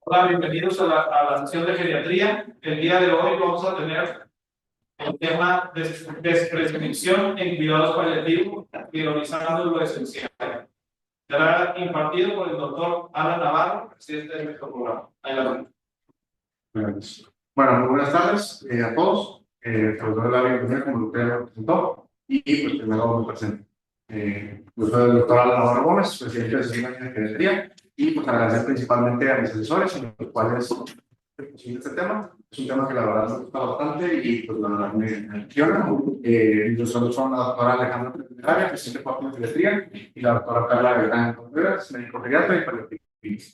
Hola, bienvenidos a la sesión de geriatría. El día de hoy vamos a tener el tema de desprescripción en cuidados paliativos, priorizando lo esencial. Será impartido por el doctor Alan Navarro, presidente de nuestro programa. Adelante. Bueno, muy buenas tardes a todos. Les doy la bienvenida, como usted me presentó, y pues primero me presento. Yo soy el doctor Alan Navarro Gómez, presidente de Sesión de Geriatría, y pues agradecer principalmente a mis asesores, en los cuales este tema. Es un tema que la verdad me gusta bastante y pues la verdad me apasiona. Los otros son la doctora Alejandra Peteraria, presidente de Cuarto de Geriatría, y la doctora Carla Gaitán Contreras, médico geriatra y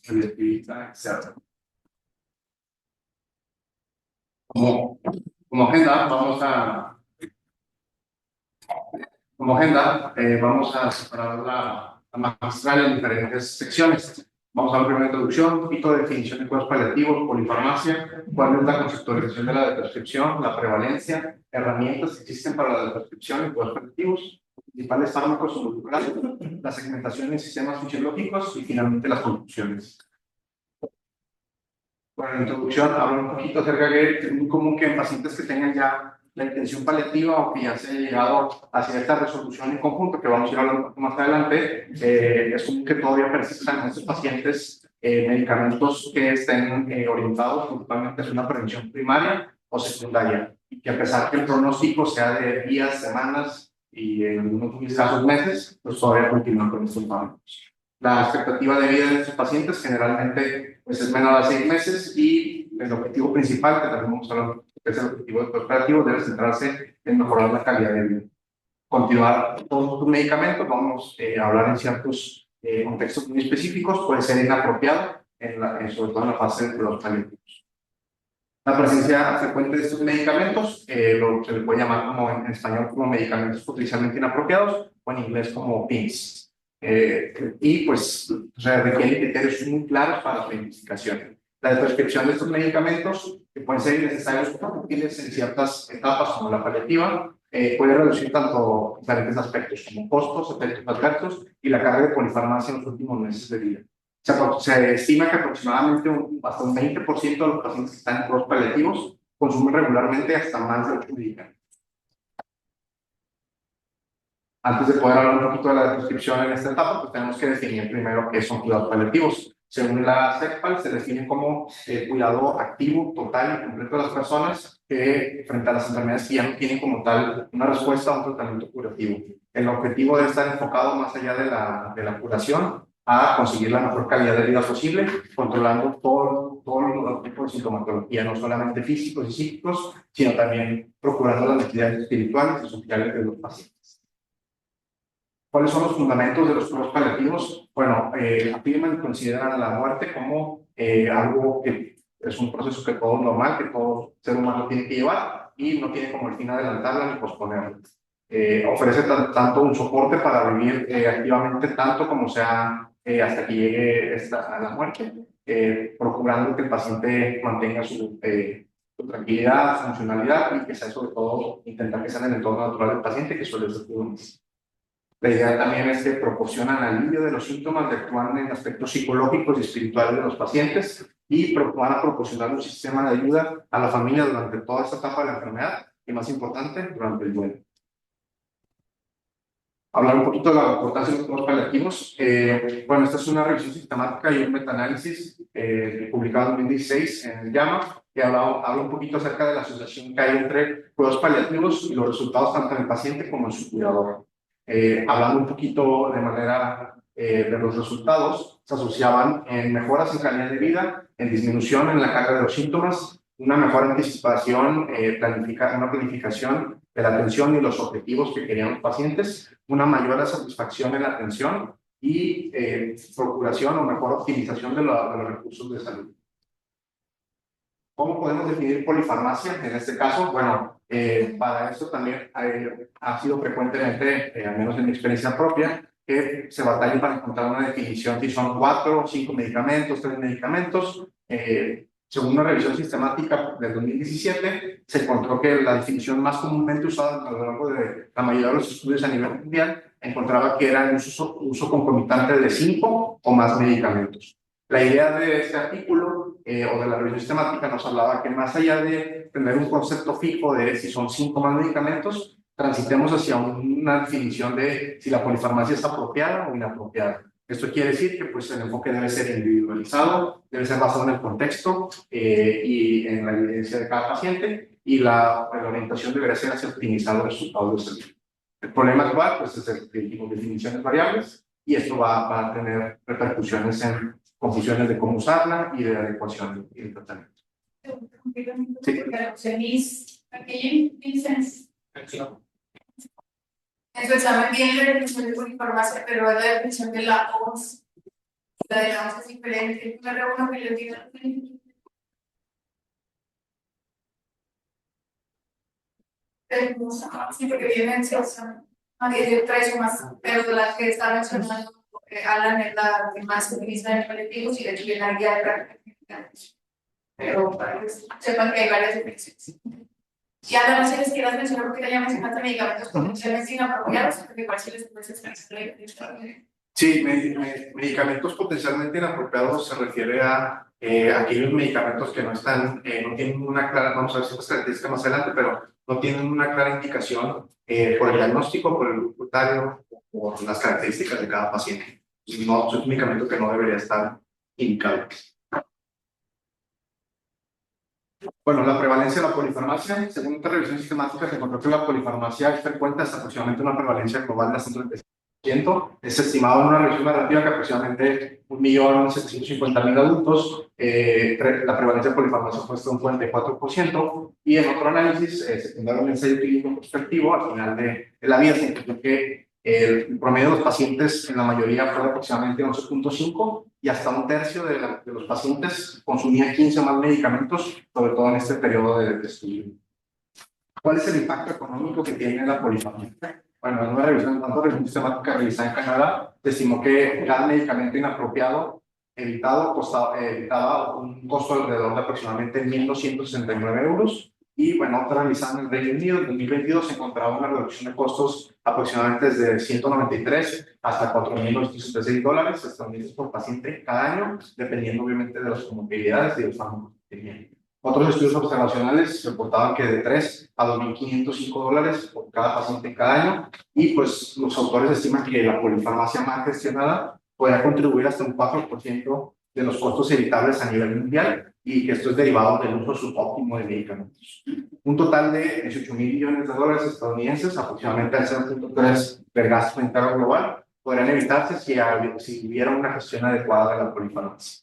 paliativista, etc. Como agenda, vamos a separar la magistral en diferentes secciones. Vamos a ver primero introducción, un poquito de definición de cuidados paliativos, polifarmacia, cuál es la conceptualización de la desprescripción, la prevalencia, herramientas que existen para la desprescripción en cuidados paliativos, principales fármacos moleculares, la segmentación en sistemas fisiológicos y finalmente las conclusiones. Bueno, en la introducción hablo un poquito acerca de que es muy común que en pacientes que tengan ya la intención paliativa o que ya se haya llegado a cierta resolución en conjunto, que vamos a ir hablando un poco más adelante, es común que todavía persistan en estos pacientes medicamentos que estén orientados principalmente a una prevención primaria o secundaria, y que a pesar que el pronóstico sea de días, semanas y en algunos casos meses, pues todavía continúan con estos fármacos. La expectativa de vida de estos pacientes generalmente pues, es menor a 6 meses y el objetivo principal, que también vamos a hablar, que es el objetivo de los operativos, debe centrarse en mejorar la calidad de vida. Continuar con tus medicamentos, vamos a hablar en ciertos contextos muy específicos, puede ser inapropiado, sobre todo en la fase de los paliativos. La presencia frecuente de estos medicamentos, lo que se le puede llamar como en español como medicamentos potencialmente inapropiados o en inglés como PINS. Y pues requieren criterios muy claros para su identificación. La prescripción de estos medicamentos, que pueden ser innecesarios o útiles en ciertas etapas como la paliativa, puede reducir tanto diferentes aspectos como costos, efectos adversos y la carga de polifarmacia en los últimos meses de vida. Se estima que aproximadamente hasta un 20% de los pacientes que están en cuidados paliativos consumen regularmente hasta más de 8 medicamentos. Antes de poder hablar un poquito de la descripción en esta etapa, pues tenemos que definir primero qué son cuidados paliativos. Según la CEPAL, se define como el cuidado activo, total y completo de las personas que frente a las enfermedades que ya no tienen como tal una respuesta a un tratamiento curativo. El objetivo debe estar enfocado más allá de la curación a conseguir la mejor calidad de vida posible, controlando todos los tipos de sintomatología, no solamente físicos y psíquicos, sino también procurando las necesidades espirituales y sociales de los pacientes. ¿Cuáles son los fundamentos de los cuidados paliativos? Bueno, afirman y consideran la muerte como algo que es un proceso que todo normal, que todo ser humano tiene que llevar y no tiene como el fin adelantarla ni posponerla. Ofrece tanto un soporte para vivir activamente, tanto como sea hasta que llegue a la muerte, procurando que el paciente mantenga su tranquilidad, su funcionalidad y que sea sobre todo intentar que sea en el entorno natural del paciente, que suele ser todo. La idea también es que proporcionan alivio de los síntomas, de actuar en aspectos psicológicos y espirituales de los pacientes y van a proporcionar un sistema de ayuda a la familia durante toda esta etapa de la enfermedad y, más importante, durante el duelo. Hablar un poquito de la importancia de los cuidados paliativos. Bueno, esta es una revisión sistemática y un metaanálisis publicado en 2016 en el JAMA, que habla un poquito acerca de la asociación que hay entre cuidados paliativos y los resultados tanto en el paciente como en su cuidador. Hablando un poquito de manera de los resultados, se asociaban en mejoras en calidad de vida, en disminución en la carga de los síntomas, una mejor anticipación, una planificación de la atención y los objetivos que querían los pacientes, una mayor satisfacción en la atención y procuración o mejor optimización de los recursos de salud. ¿Cómo podemos definir polifarmacia en este caso? Bueno, para esto también ha sido frecuentemente, al menos en mi experiencia propia, que se batalla para encontrar una definición si son 4, 5 medicamentos, 3 medicamentos. Según una revisión sistemática del 2017, se encontró que la definición más comúnmente usada a lo largo de la mayoría de los estudios a nivel mundial encontraba que era un uso concomitante de 5 o más medicamentos. La idea de este artículo o de la revisión sistemática nos hablaba que más allá de tener un concepto fijo de si son 5 más medicamentos, transitemos hacia una definición de si la polifarmacia es apropiada o inapropiada. Esto quiere decir que pues, el enfoque debe ser individualizado, debe ser basado en el contexto y en la evidencia de cada paciente, y la orientación debería ser hacia optimizar los resultados de salud. El problema actual pues, es el tipo de definiciones variables, y esto va a tener repercusiones en confusiones de cómo usarla y de adecuación y el tratamiento. Sí. En su examen viene la definición de polifarmacia, pero la definición de la OMS, la de la OMS es diferente. Me reúno que les diga. Sí, porque vienen, son 10 más, pero de las que está mencionando Alan es la que más se utiliza en colectivos y de hecho viene la guía de práctica. Pero para que sepan que hay varias definiciones. Y ahora no sé si les quieras mencionar porque ya mencionaste medicamentos potencialmente inapropiados, porque parece que les puedes explicar. Sí, medicamentos potencialmente inapropiados se refiere a aquellos medicamentos que no están, no tienen una clara, vamos a ver ciertas características más adelante, pero no tienen una clara indicación por el diagnóstico, por el reclutario o por las características de cada paciente. No, es un medicamento que no debería estar indicado. Bueno, la prevalencia de la polifarmacia, según esta revisión sistemática, se encontró que la polifarmacia es frecuente hasta aproximadamente una prevalencia global de hasta un 35%. Es estimado en una revisión narrativa que aproximadamente 1.750.000 adultos, la prevalencia de polifarmacia fue hasta un 44%, y en otro análisis, secundario en ensayo clínico prospectivo, al final de la vida se encontró que el promedio de los pacientes en la mayoría fue de aproximadamente 11.5, y hasta un tercio de los pacientes consumía 15 más medicamentos, sobre todo en este periodo de estudio. ¿Cuál es el impacto económico que tiene la polifarmacia? Bueno, en una revisión sistemática realizada en Canadá, se estimó que cada medicamento inapropiado evitaba un costo alrededor de aproximadamente 1.269 euros. Y bueno, otra realizada en el Reino Unido, en 2022 se encontraba una reducción de costos aproximadamente desde 193 hasta 4.966 dólares estadounidenses por paciente cada año, dependiendo obviamente de las comorbilidades y de los fármacos que tenían. Otros estudios observacionales reportaban que de 3 a 2.505 dólares por cada paciente cada año, y pues los autores estiman que la polifarmacia mal gestionada podría contribuir hasta un 4% de los costos evitables a nivel mundial, y que esto es derivado del uso subóptimo de medicamentos. Un total de 18.000 millones de dólares estadounidenses, aproximadamente el 0.3% del gasto interno global, podrían evitarse si hubiera una gestión adecuada de la polifarmacia.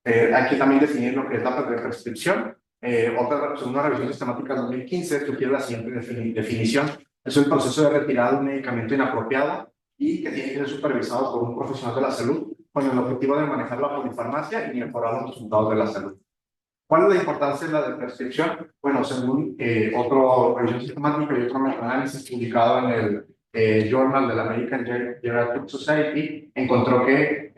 Hay que también definir lo que es la prescripción. Una revisión sistemática de 2015 sugiere la siguiente definición. Es el proceso de retirada de un medicamento inapropiado y que tiene que ser supervisado por un profesional de la salud con el objetivo de manejar la polifarmacia y mejorar los resultados de la salud. ¿Cuál es la importancia de la prescripción? Bueno, según otra revisión sistemática y otro metaanálisis publicado en el Journal de la American Geriatric Society, encontró que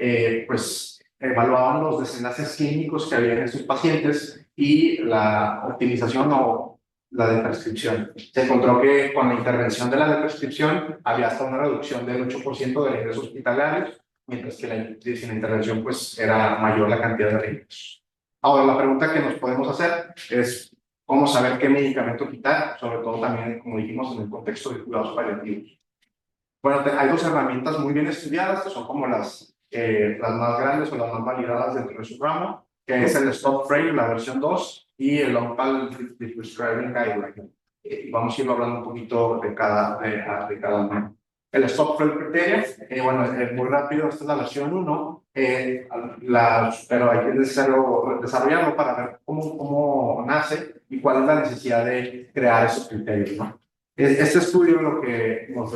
evaluaban los desenlaces clínicos que había en estos pacientes y la optimización o la de prescripción. Se encontró que con la intervención de la de prescripción había hasta una reducción del 8% de ingresos hospitalarios, mientras que sin la intervención pues era mayor la cantidad de ingresos. Ahora, la pregunta que nos podemos hacer es cómo saber qué medicamento quitar, sobre todo también, como dijimos, en el contexto de cuidados paliativos. Bueno, hay dos herramientas muy bien estudiadas, que son como las más grandes o las más validadas dentro de su ramo, que es el Stop Frame, la versión 2, y el Local Prescribing Guideline. Vamos a ir hablando un poquito de cada uno. El Stop Frame Criteria, bueno, es muy rápido, esta es la versión 1, pero hay que desarrollarlo para ver cómo nace y cuál es la necesidad de crear esos criterios, ¿no? Este estudio lo que nos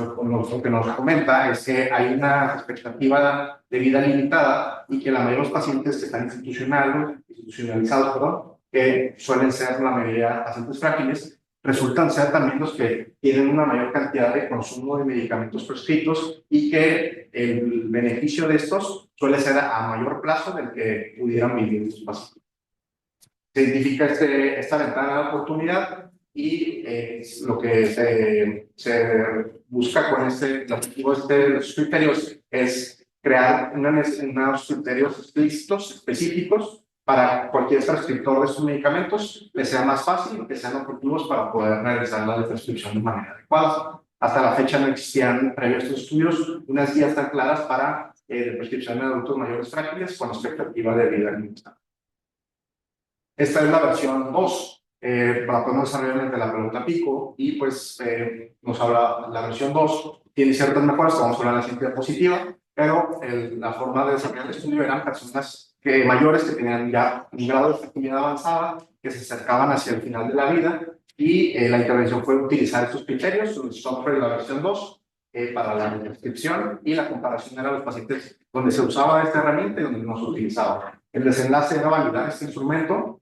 comenta es que hay una expectativa de vida limitada y que la mayoría de los pacientes que están institucionalizados, que suelen ser la mayoría pacientes frágiles, resultan ser también los que tienen una mayor cantidad de consumo de medicamentos prescritos y que el beneficio de estos suele ser a mayor plazo del que pudieran vivir estos pacientes. Se identifica esta ventana de oportunidad y lo que se busca con el objetivo de los criterios es crear unos criterios explícitos, específicos, para cualquier prescriptor de estos medicamentos, que sea más fácil, que sean objetivos para poder realizar la prescripción de manera adecuada. Hasta la fecha no existían, previo a estos estudios, unas guías tan claras para la prescripción de adultos mayores frágiles con expectativa de vida limitada. Esta es la versión 2, para poder desarrollar mediante la pregunta PICO, y pues nos habla, la versión 2 tiene ciertas mejoras, que vamos a hablar en la siguiente diapositiva, pero la forma de desarrollar el estudio eran personas mayores que tenían ya un grado de efectividad avanzada, que se acercaban hacia el final de la vida, y la intervención fue utilizar estos criterios, el software de la versión 2, para la descripción, y la comparación era los pacientes donde se usaba esta herramienta y donde no se utilizaba. El desenlace era validar este instrumento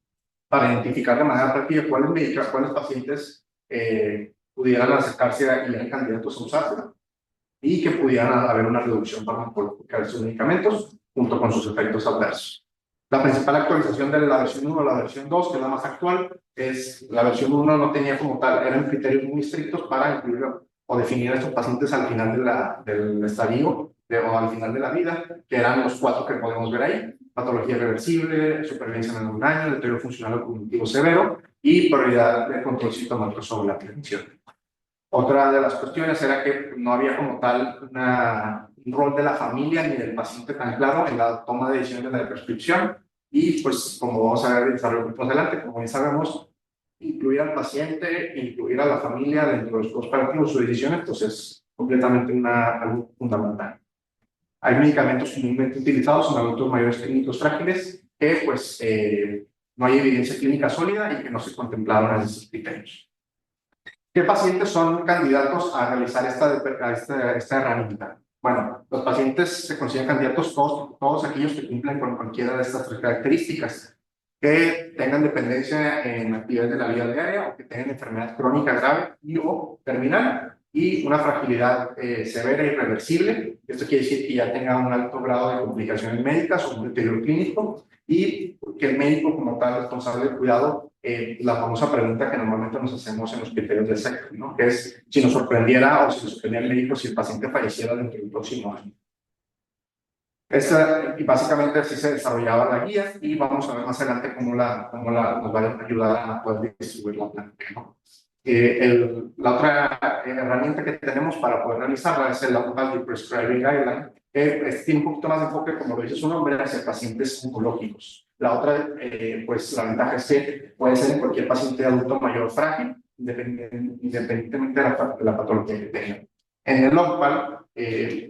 para identificar de manera práctica cuáles pacientes pudieran acercarse y eran candidatos a usársela, y que pudieran haber una reducción farmacológica de sus medicamentos junto con sus efectos adversos. La principal actualización de la versión 1 a la versión 2, que es la más actual, es la versión 1 no tenía como tal, eran criterios muy estrictos para incluir o definir a estos pacientes al final del estadio o al final de la vida, que eran los 4 que podemos ver ahí: patología reversible, supervivencia en un año, deterioro funcional o cognitivo severo y prioridad de control sintomático sobre la prevención. Otra de las cuestiones era que no había como tal un rol de la familia ni del paciente tan claro en la toma de decisiones de la prescripción, y pues como vamos a ver más adelante, como bien sabemos, incluir al paciente, incluir a la familia dentro de los comparativos o decisiones, pues es completamente algo fundamental. Hay medicamentos comúnmente utilizados en adultos mayores clínicos frágiles que pues no hay evidencia clínica sólida y que no se contemplaron en esos criterios. ¿Qué pacientes son candidatos a realizar esta herramienta? Bueno, los pacientes se consideran candidatos todos aquellos que cumplen con cualquiera de estas 3 características: que tengan dependencia en actividades de la vida diaria, o que tengan enfermedad crónica grave o terminal, y una fragilidad severa e irreversible. Esto quiere decir que ya tenga un alto grado de complicaciones médicas o un deterioro clínico, y que el médico como tal responsable del cuidado, la famosa pregunta que normalmente nos hacemos en los criterios de SEC, ¿no? Que es si nos sorprendiera o si nos sorprendiera el médico si el paciente falleciera dentro del próximo año. Y básicamente así se desarrollaba la guía, y vamos a ver más adelante cómo nos va a ayudar a poder distribuir la plática, ¿no? La otra herramienta que tenemos para poder realizarla es el Automatic Prescribing Guideline, que tiene un poquito más de enfoque, como lo dice su nombre, hacia pacientes oncológicos. La otra, pues la ventaja es que puede ser en cualquier paciente adulto mayor frágil, independientemente de la patología que tenga. En el OPAL,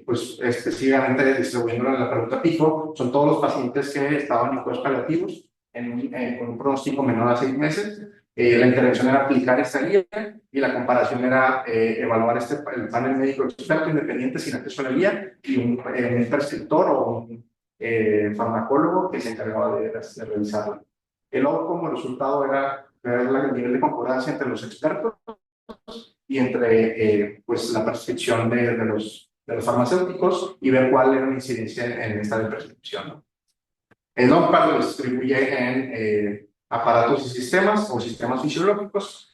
pues específicamente distribuyéndolo en la pregunta PICO, son todos los pacientes que estaban en cuidados paliativos con un pronóstico menor a 6 meses. La intervención era aplicar esta guía, y la comparación era evaluar el panel médico experto independiente sin acceso a la guía, y un prescriptor o un farmacólogo que se encargaba de revisarla. El OPAL como resultado era ver el nivel de concordancia entre los expertos y entre pues, la prescripción de los farmacéuticos, y ver cuál era la incidencia en esta de prescripción, ¿no? El OMPA lo distribuye en aparatos y sistemas o sistemas fisiológicos.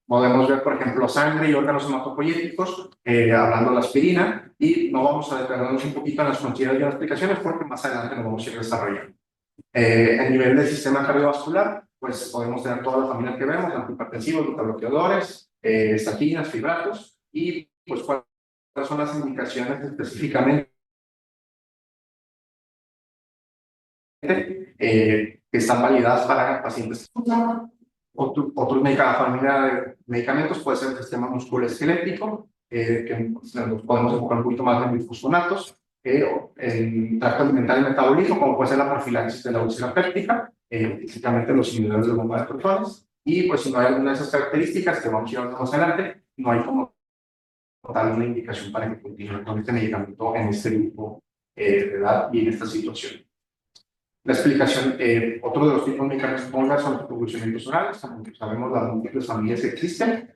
Podemos ver, por ejemplo, sangre y órganos hematopoyéticos, hablando de la aspirina, y no vamos a detenernos un poquito en las fronteras y las aplicaciones porque más adelante nos vamos a ir desarrollando. A nivel del sistema cardiovascular, pues podemos tener toda la familia que vemos: antihipertensivos, betabloqueadores, estatinas, fibratos, y pues cuáles son las indicaciones específicamente que están validadas para pacientes. Otros familia de medicamentos puede ser el sistema musculoesquelético, que nos podemos enfocar un poquito más en bifosfonatos, el tracto alimentario y metabolismo, como puede ser la profilaxis de la úlcera péptica, físicamente los inhibidores de bomba de protones, y pues si no hay alguna de esas características que vamos a ir más adelante, no hay como tal una indicación para que continúe con este medicamento en este grupo de edad y en esta situación. La explicación, otro de los tipos de medicamentos que podemos ver son los convulsionamientos orales. Como sabemos, las múltiples familias que existen,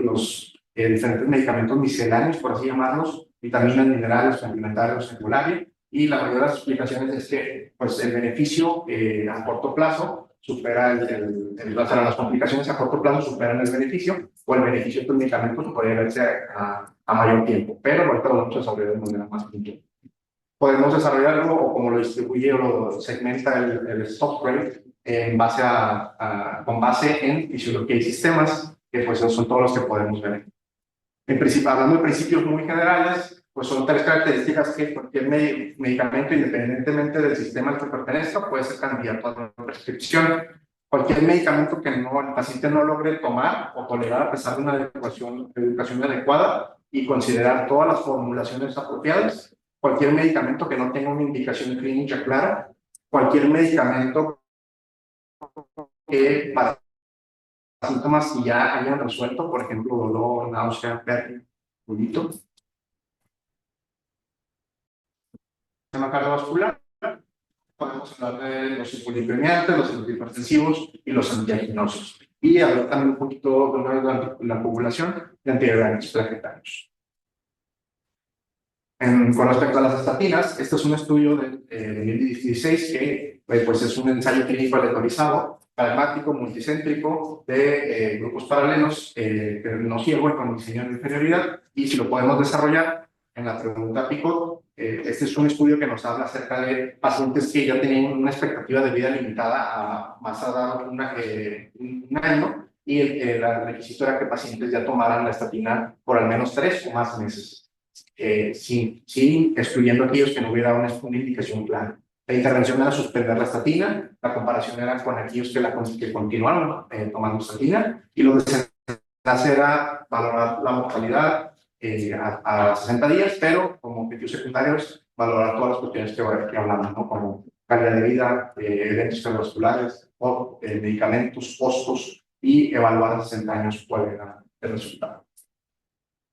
los diferentes medicamentos misceláneos, por así llamarlos, vitaminas, minerales, complementarios, secundarios, y la mayoría de las explicaciones es que pues, el beneficio a corto plazo o sea, las complicaciones a corto plazo superan el beneficio, o el beneficio de estos medicamentos puede verse a mayor tiempo, pero ahorita lo vamos a desarrollar de manera más puntual. Podemos desarrollarlo o como lo distribuye o lo segmenta el software con base en fisiología y sistemas, que pues son todos los que podemos ver. En principio, hablando de principios muy generales, pues son tres características que cualquier medicamento, independientemente del sistema al que pertenezca, puede ser candidato a una prescripción. Cualquier medicamento que el paciente no logre tomar o tolerar a pesar de una educación adecuada y considerar todas las formulaciones apropiadas, cualquier medicamento que no tenga una indicación clínica clara, cualquier medicamento que para síntomas que ya hayan resuelto, por ejemplo, dolor, náusea, pérdida, prurito. Sistema cardiovascular, podemos hablar de los hipolipemiantes, los antihipertensivos y los antiaginosos. Y hablar también un poquito de la población de antidiabéticos plaquetarios. Con respecto a las estatinas, este es un estudio de 2016 que pues es un ensayo clínico aleatorizado, pragmático, multicéntrico, de grupos paralelos, no ciego y con diseño de inferioridad, y si lo podemos desarrollar en la pregunta PICOT, este es un estudio que nos habla acerca de pacientes que ya tenían una expectativa de vida limitada a más a dar un año, y el requisito era que pacientes ya tomaran la estatina por al menos 3 o más meses. Sin excluyendo aquellos que no hubiera una indicación clara. La intervención era suspender la estatina, la comparación era con aquellos que continuaron tomando estatina, y lo que se hace era valorar la mortalidad a 60 días, pero como objetivos secundarios valorar todas las cuestiones que hablamos, ¿no? Como calidad de vida, eventos cardiovasculares, medicamentos, costos, y evaluar a 60 años cuál era el resultado.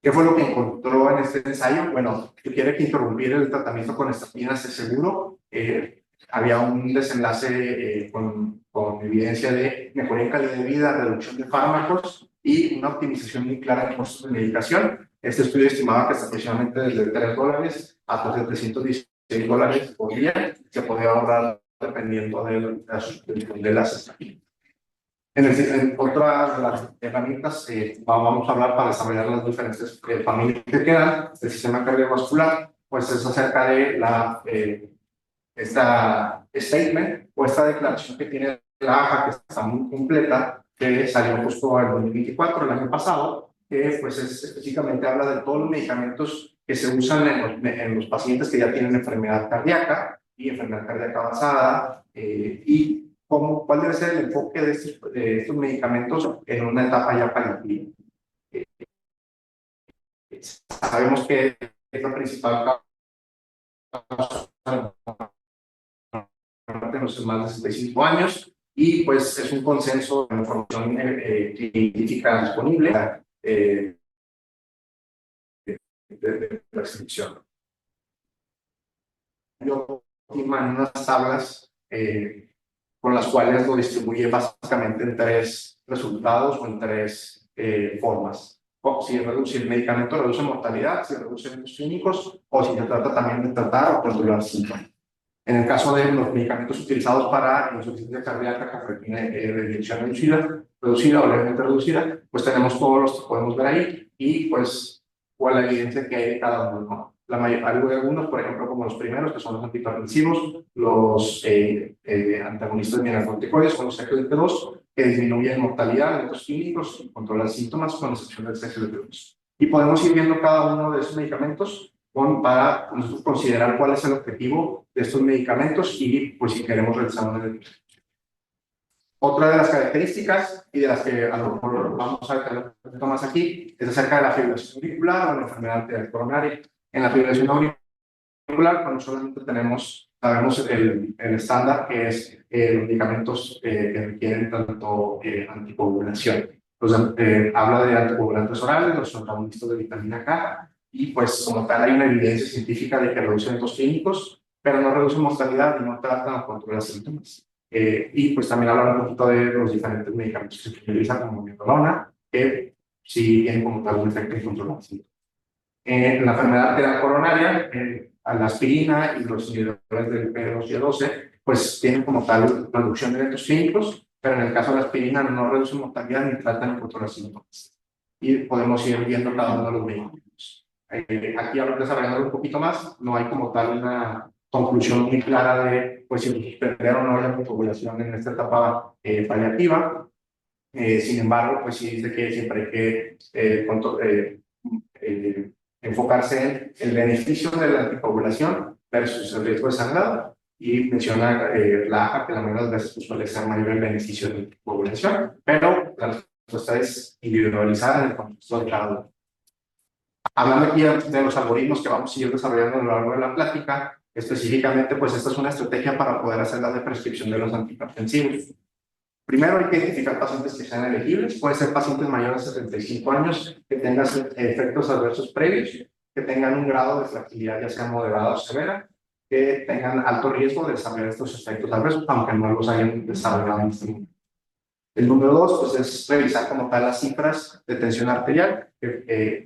¿Qué fue lo que encontró en este ensayo? Bueno, que quiere que interrumpir el tratamiento con estatinas es seguro. Había un desenlace con evidencia de mejoría en calidad de vida, reducción de fármacos y una optimización muy clara en costos de medicación. Este estudio estimaba que hasta aproximadamente desde $3 hasta $716 por día se podía ahorrar dependiendo de las estatinas. En otra de las herramientas vamos a hablar para desarrollar las diferentes familias que quedan del sistema cardiovascular, pues es acerca de esta statement o esta declaración que tiene la AJA, que está muy completa, que salió justo en 2024, el año pasado, que pues específicamente habla de todos los medicamentos que se usan en los pacientes que ya tienen enfermedad cardíaca y enfermedad cardíaca avanzada, y cuál debe ser el enfoque de estos medicamentos en una etapa ya paliativa. Sabemos que es la principal causa de los más de 65 años, y pues es un consenso de información científica disponible de prescripción. Yo en unas tablas con las cuales lo distribuye básicamente en 3 resultados o en 3 formas. Si el medicamento reduce mortalidad, si reduce eventos clínicos, o si se trata también de tratar o controlar síntomas. En el caso de los medicamentos utilizados para insuficiencia cardíaca con de dirección reducida o levemente reducida, pues tenemos todos los que podemos ver ahí, y pues cuál es la evidencia que hay de cada uno, ¿no? Algunos, por ejemplo, como los primeros, que son los antihipertensivos, los antagonistas mineralocorticoides, con los SGLT2, que disminuyen mortalidad, eventos clínicos y controlan síntomas, con excepción del SGLT2. Y podemos ir viendo cada uno de esos medicamentos para nosotros considerar cuál es el objetivo de estos medicamentos y, pues, si queremos realizar una decisión. Otra de las características, y de las que a lo mejor vamos a ver un poquito más aquí, es acerca de la fibrilación auricular o la enfermedad arterial coronaria. En la fibrilación auricular, pues, no solamente sabemos el estándar, que es los medicamentos que requieren tanto anticoagulación. Habla de anticoagulantes orales, los antagonistas de vitamina K, y pues como tal hay una evidencia científica de que reducen eventos clínicos, pero no reducen mortalidad y no tratan o controlan síntomas. Y pues también hablar un poquito de los diferentes medicamentos que se utilizan, como metadona, que sí tienen como tal un efecto en controlar los síntomas. En la enfermedad arterial coronaria, la aspirina y los inhibidores del P2Y12, pues tienen como tal reducción de eventos clínicos, pero en el caso de la aspirina no reduce mortalidad ni trata ni controla síntomas. Y podemos ir viendo cada uno de los medicamentos. Aquí ahora desarrollando un poquito más, no hay como tal una conclusión muy clara de pues, si suspender o no la anticoagulación en esta etapa paliativa. Sin embargo, pues sí dice que siempre hay que enfocarse en el beneficio de la anticoagulación versus el riesgo de sangrado, y menciona la AJA que la mayoría de las veces pues, suele ser mayor el beneficio de la anticoagulación, pero la respuesta es individualizada en el contexto de cada uno. Hablando aquí de los algoritmos que vamos a ir desarrollando a lo largo de la plática, específicamente, pues esta es una estrategia para poder hacer la de prescripción de los antihipertensivos. Primero hay que identificar pacientes que sean elegibles, pueden ser pacientes mayores de 75 años, que tengan efectos adversos previos, que tengan un grado de fragilidad ya sea moderada o severa, que tengan alto riesgo de desarrollar estos efectos adversos, aunque no los hayan desarrollado en este momento. El número 2 pues, es revisar como tal las cifras de tensión arterial,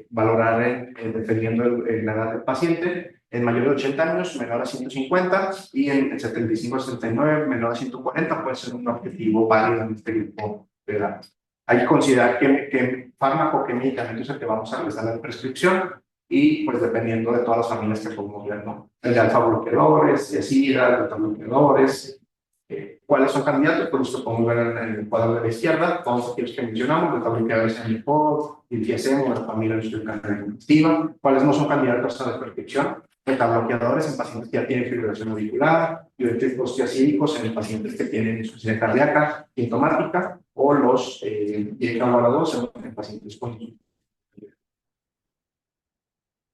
valorar dependiendo de la edad del paciente, en mayor de 80 años, menor a 150, y en 75 a 79, menor a 140, puede ser un objetivo válido en este grupo de edad. Hay que considerar qué fármaco, qué medicamento es el que vamos a realizar la prescripción, y pues dependiendo de todas las familias que podemos ver, ¿no? El de alfa bloqueadores, SIDA, beta bloqueadores. ¿Cuáles son candidatos? Pues esto podemos ver en el cuadro de la izquierda, todos aquellos que mencionamos, beta bloqueadores en el POD, el TSM, la familia de carga activa. ¿Cuáles no son candidatos a la prescripción? Beta bloqueadores en pacientes que ya tienen fibrilación auricular, diuréticos tiacídicos en pacientes que tienen insuficiencia cardíaca sintomática, o los IECA-2 en pacientes con insuficiencia.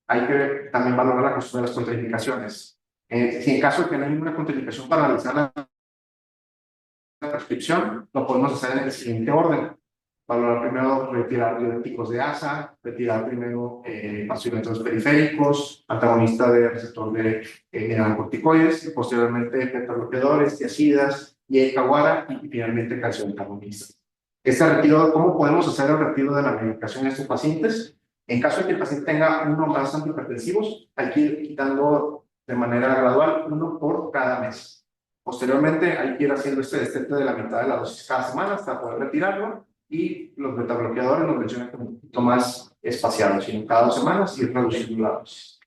Hay que también valorar la cuestión de las contraindicaciones. Si en caso de que no hay ninguna contraindicación para realizar la prescripción, lo podemos hacer en el siguiente orden. Valorar primero retirar diuréticos de ASA, retirar primero vasodilatadores periféricos, antagonista de receptor de mineralocorticoides, y posteriormente beta-bloqueadores, tiacidas, y Kawara, y finalmente calcio-antagonistas. Este retiro, ¿cómo podemos hacer el retiro de la medicación en estos pacientes? En caso de que el paciente tenga uno o más antihipertensivos, hay que ir quitando de manera gradual uno por cada mes. Posteriormente, hay que ir haciendo este destete de la mitad de la dosis cada semana hasta poder retirarlo, y los betabloqueadores nos mencionan que un poquito más espaciados, sino cada 2 semanas ir reduciendo la dosis.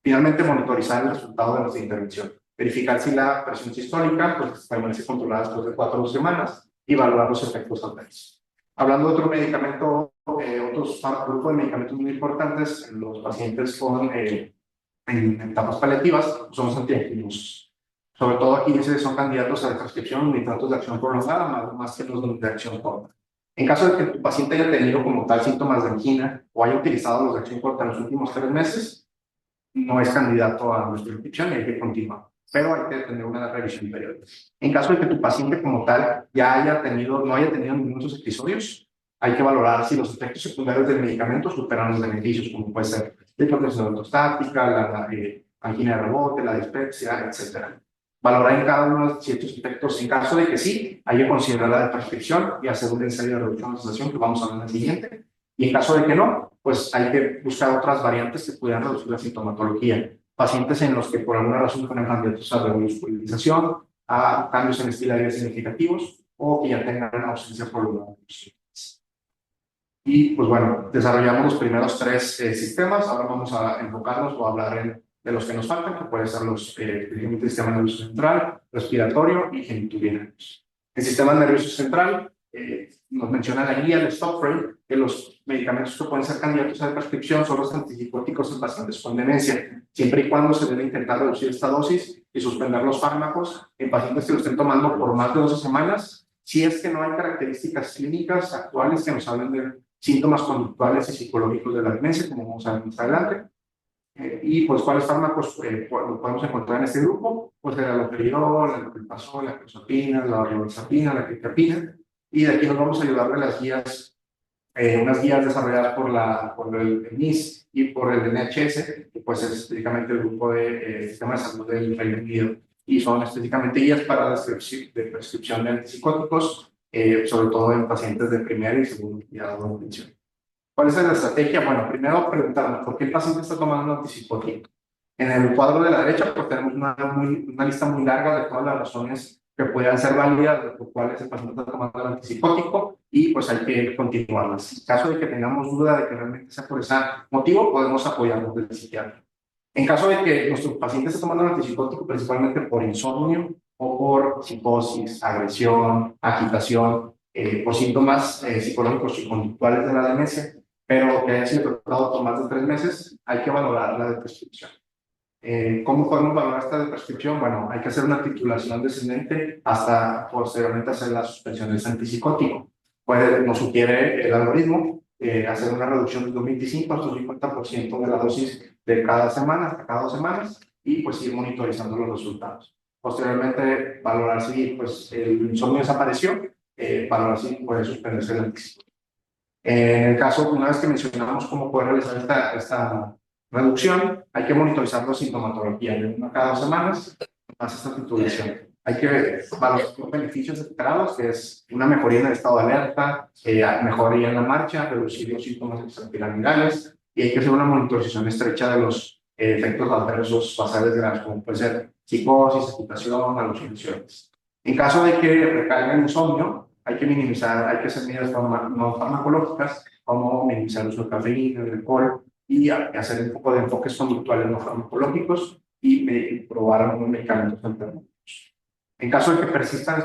Finalmente, monitorizar el resultado de nuestra intervención. Verificar si la presión sistólica pues, permanece controlada después de 4 o 2 semanas, y evaluar los efectos adversos. Hablando de otro medicamento, otros grupos de medicamentos muy importantes en los pacientes con en etapas paliativas, son los antianginos. Sobre todo aquí son candidatos a la prescripción de nitratos de acción prolongada, más que los de acción corta. En caso de que tu paciente haya tenido como tal síntomas de angina o haya utilizado los de acción corta en los últimos 3 meses, no es candidato a nuestra prescripción y hay que continuar, pero hay que tener una revisión periódica. En caso de que tu paciente como tal ya no haya tenido ningún de esos episodios, hay que valorar si los efectos secundarios del medicamento superan los beneficios, como puede ser la hipertensión ortostática, la angina de rebote, la dispepsia, etc. Valorar en cada uno de ciertos efectos. En caso de que sí, hay que considerar la de prescripción y hacer un ensayo de reducción de sensación que vamos a ver en el siguiente. Y en caso de que no, pues hay que buscar otras variantes que pudieran reducir la sintomatología. Pacientes en los que por alguna razón fueran candidatos a revascularización, a cambios en estilo de vida significativos, o que ya tengan ausencia prolongada de los síntomas. Y pues bueno, desarrollamos los primeros 3 sistemas. Ahora vamos a enfocarnos o a hablar de los que nos faltan, que pueden ser los el sistema nervioso central, respiratorio y geniturinos. El sistema nervioso central nos menciona la guía de Stopford, que los medicamentos que pueden ser candidatos a la prescripción son los antipsicóticos en pacientes con demencia, siempre y cuando se debe intentar reducir esta dosis y suspender los fármacos en pacientes que lo estén tomando por más de 12 semanas, si es que no hay características clínicas actuales que nos hablen de síntomas conductuales y psicológicos de la demencia, como vamos a ver más adelante. Y pues, ¿cuáles fármacos podemos encontrar en este grupo? Pues el allopurinol, el clopidogrel, la clozapina, la rivaroxatina, la quetiapina. Y de aquí nos vamos a ayudar de las guías, unas guías desarrolladas por el NIS y por el NHS, que pues es específicamente el grupo de sistema de salud del Reino Unido. Y son específicamente guías para la prescripción de antipsicóticos, sobre todo en pacientes de primera y segunda cuidado de atención. ¿Cuál es la estrategia? Bueno, primero preguntarnos por qué el paciente está tomando un antipsicótico. En el cuadro de la derecha pues, tenemos una lista muy larga de todas las razones que puedan ser válidas, por cuales el paciente está tomando el antipsicótico y pues hay que continuarlas. En caso de que tengamos duda de que realmente sea por ese motivo, podemos apoyarnos del psiquiatra. En caso de que nuestro paciente esté tomando un antipsicótico principalmente por insomnio o por psicosis, agresión, agitación, por síntomas psicológicos y conductuales de la demencia, pero que haya sido tratado por más de 3 meses, hay que valorar la de prescripción. ¿Cómo podemos valorar esta de prescripción? Bueno, hay que hacer una titulación descendente hasta posteriormente hacer la suspensión del antipsicótico. Nos sugiere el algoritmo hacer una reducción de un 25 hasta un 50% de la dosis de cada semana, hasta cada 2 semanas, y pues ir monitorizando los resultados. Posteriormente, valorar si pues, el insomnio desapareció, valorar si puede suspenderse el antipsicótico. En el caso, una vez que mencionamos cómo poder realizar esta reducción, hay que monitorizar la sintomatología de 1 a cada 2 semanas, más esta titulación. Hay que valorar los beneficios esperados, que es una mejoría en el estado de alerta, mejoría en la marcha, reducir los síntomas extrapiramidales, y hay que hacer una monitorización estrecha de los efectos adversos basales graves, como puede ser psicosis, agitación, alucinaciones. En caso de que recaiga el insomnio, hay que minimizar, hay que hacer medidas no farmacológicas, como minimizar el uso de cafeína, el alcohol, y hacer un poco de enfoques conductuales no farmacológicos y probar algunos medicamentos alternativos. En caso de que persistan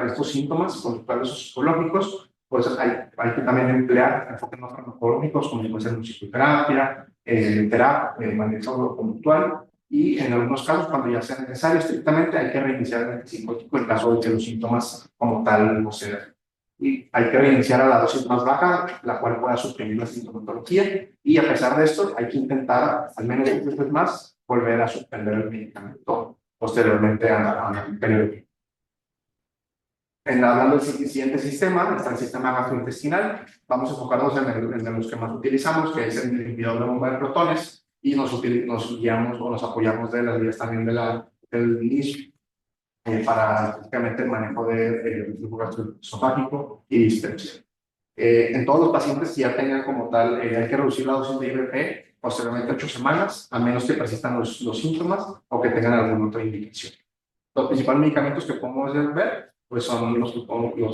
estos síntomas conductuales o psicológicos, pues hay que también emplear enfoques no farmacológicos, como puede ser musicoterapia, terapia, manejo conductual, y en algunos casos, cuando ya sea necesario estrictamente, hay que reiniciar el antipsicótico en caso de que los síntomas como tal no se den. Y hay que reiniciar a la dosis más baja, la cual pueda suprimir la sintomatología, y a pesar de esto, hay que intentar, al menos 2 veces más, volver a suspender el medicamento posteriormente al periodo. Hablando del siguiente sistema, está el sistema gastrointestinal. Vamos a enfocarnos en los que más utilizamos, que es el inhibidor de bomba de protones, y nos guiamos o nos apoyamos de las vías también del inicio para prácticamente el manejo del flujo gastroesofágico y distensión. En todos los pacientes que ya tengan como tal, hay que reducir la dosis de IVP posteriormente 8 semanas, a menos que persistan los síntomas o que tengan alguna otra indicación. Los principales medicamentos que podemos ver pues son los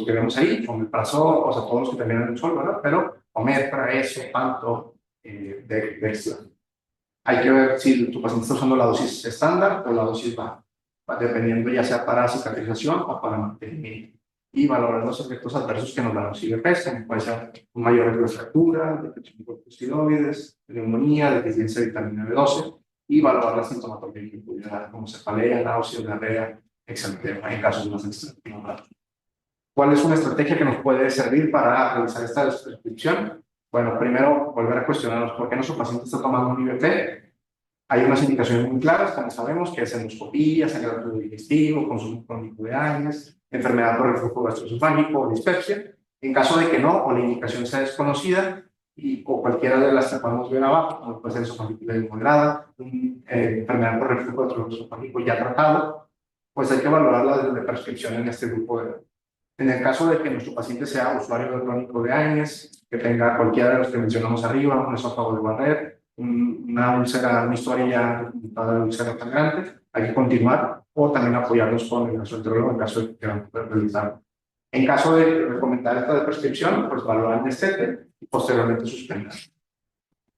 que vemos ahí, omeprazol, o sea, todos los que terminan en sol, ¿verdad? Pero omepra, eso, panto, dexla. Hay que ver si tu paciente está usando la dosis estándar o la dosis baja, dependiendo ya sea para cicatrización o para mantenimiento. Y valorar los efectos adversos que nos dan los IVPs, como puede ser un mayor riesgo de fractura, detección de corticosteroides, neumonía, deficiencia de vitamina B12, y valorar la sintomatología que pudiera dar, como cefalea, náuseas, diarrea, exantema, en casos más extremos. ¿Cuál es una estrategia que nos puede servir para realizar esta prescripción? Bueno, primero, volver a cuestionarnos por qué nuestro paciente está tomando un IVP. Hay unas indicaciones muy claras, como sabemos, que es endoscopía, sangrado digestivo, consumo crónico de AINES, enfermedad por reflujo gastroesofágico o dispepsia. En caso de que no, o la indicación sea desconocida, o cualquiera de las que podemos ver abajo, como puede ser esofagitis moderada, enfermedad por reflujo gastroesofágico ya tratado, pues hay que valorarla de prescripción en este grupo de. En el caso de que nuestro paciente sea usuario de crónico de AINES, que tenga cualquiera de los que mencionamos arriba, un esófago de Barrett, una úlcera, una historia ya documentada de úlcera sangrante, hay que continuar o también apoyarnos con el gastroenterólogo en caso de que quieran realizarlo. En caso de recomendar esta de prescripción, pues valorar el destete y posteriormente suspender.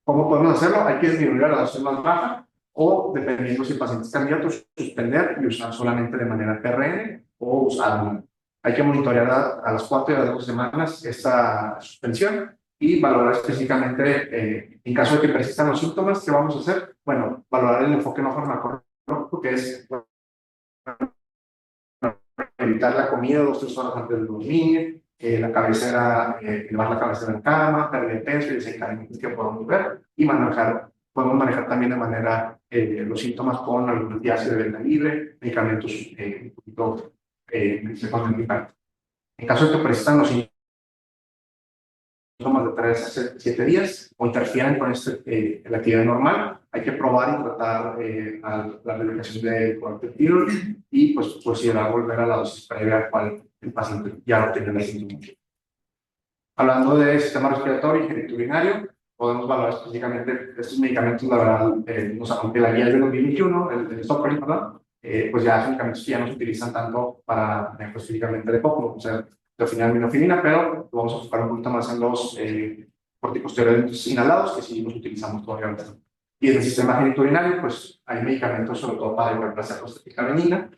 ¿Cómo podemos hacerlo? Hay que disminuir a la dosis más baja o, dependiendo si el paciente es candidato, suspender y usar solamente de manera PRN o usarlo. Hay que monitorear a las 4 y a las 12 semanas esta suspensión y valorar específicamente, en caso de que persistan los síntomas, ¿qué vamos a hacer? Bueno, valorar el enfoque no farmacológico, que es evitar la comida 2 o 3 horas antes de dormir, la cabecera, llevar la cabecera en cama, pérdida de peso y desencadenantes que podemos ver, y podemos manejar también de manera los síntomas con algún diácido de venta libre, medicamentos un poquito en caso de que persistan los síntomas de 3 a 7 días o interfieran con la actividad normal, hay que probar y tratar la medicación de corticosteroides y pues considerar volver a la dosis previa al cual el paciente ya no tiene la sintomatología. Hablando de sistema respiratorio y genitourinario, podemos valorar específicamente estos medicamentos, la verdad, aunque la guía es de 2021, el Stopper, ¿verdad? pues ya son medicamentos que ya no se utilizan tanto para específicamente de POC, o sea, teofilina, pero lo vamos a enfocar un poquito más en los corticosteroides inhalados, que sí los utilizamos todavía. Y en el sistema genitourinario, pues hay medicamentos sobre todo para reemplazar la prostaticabenina,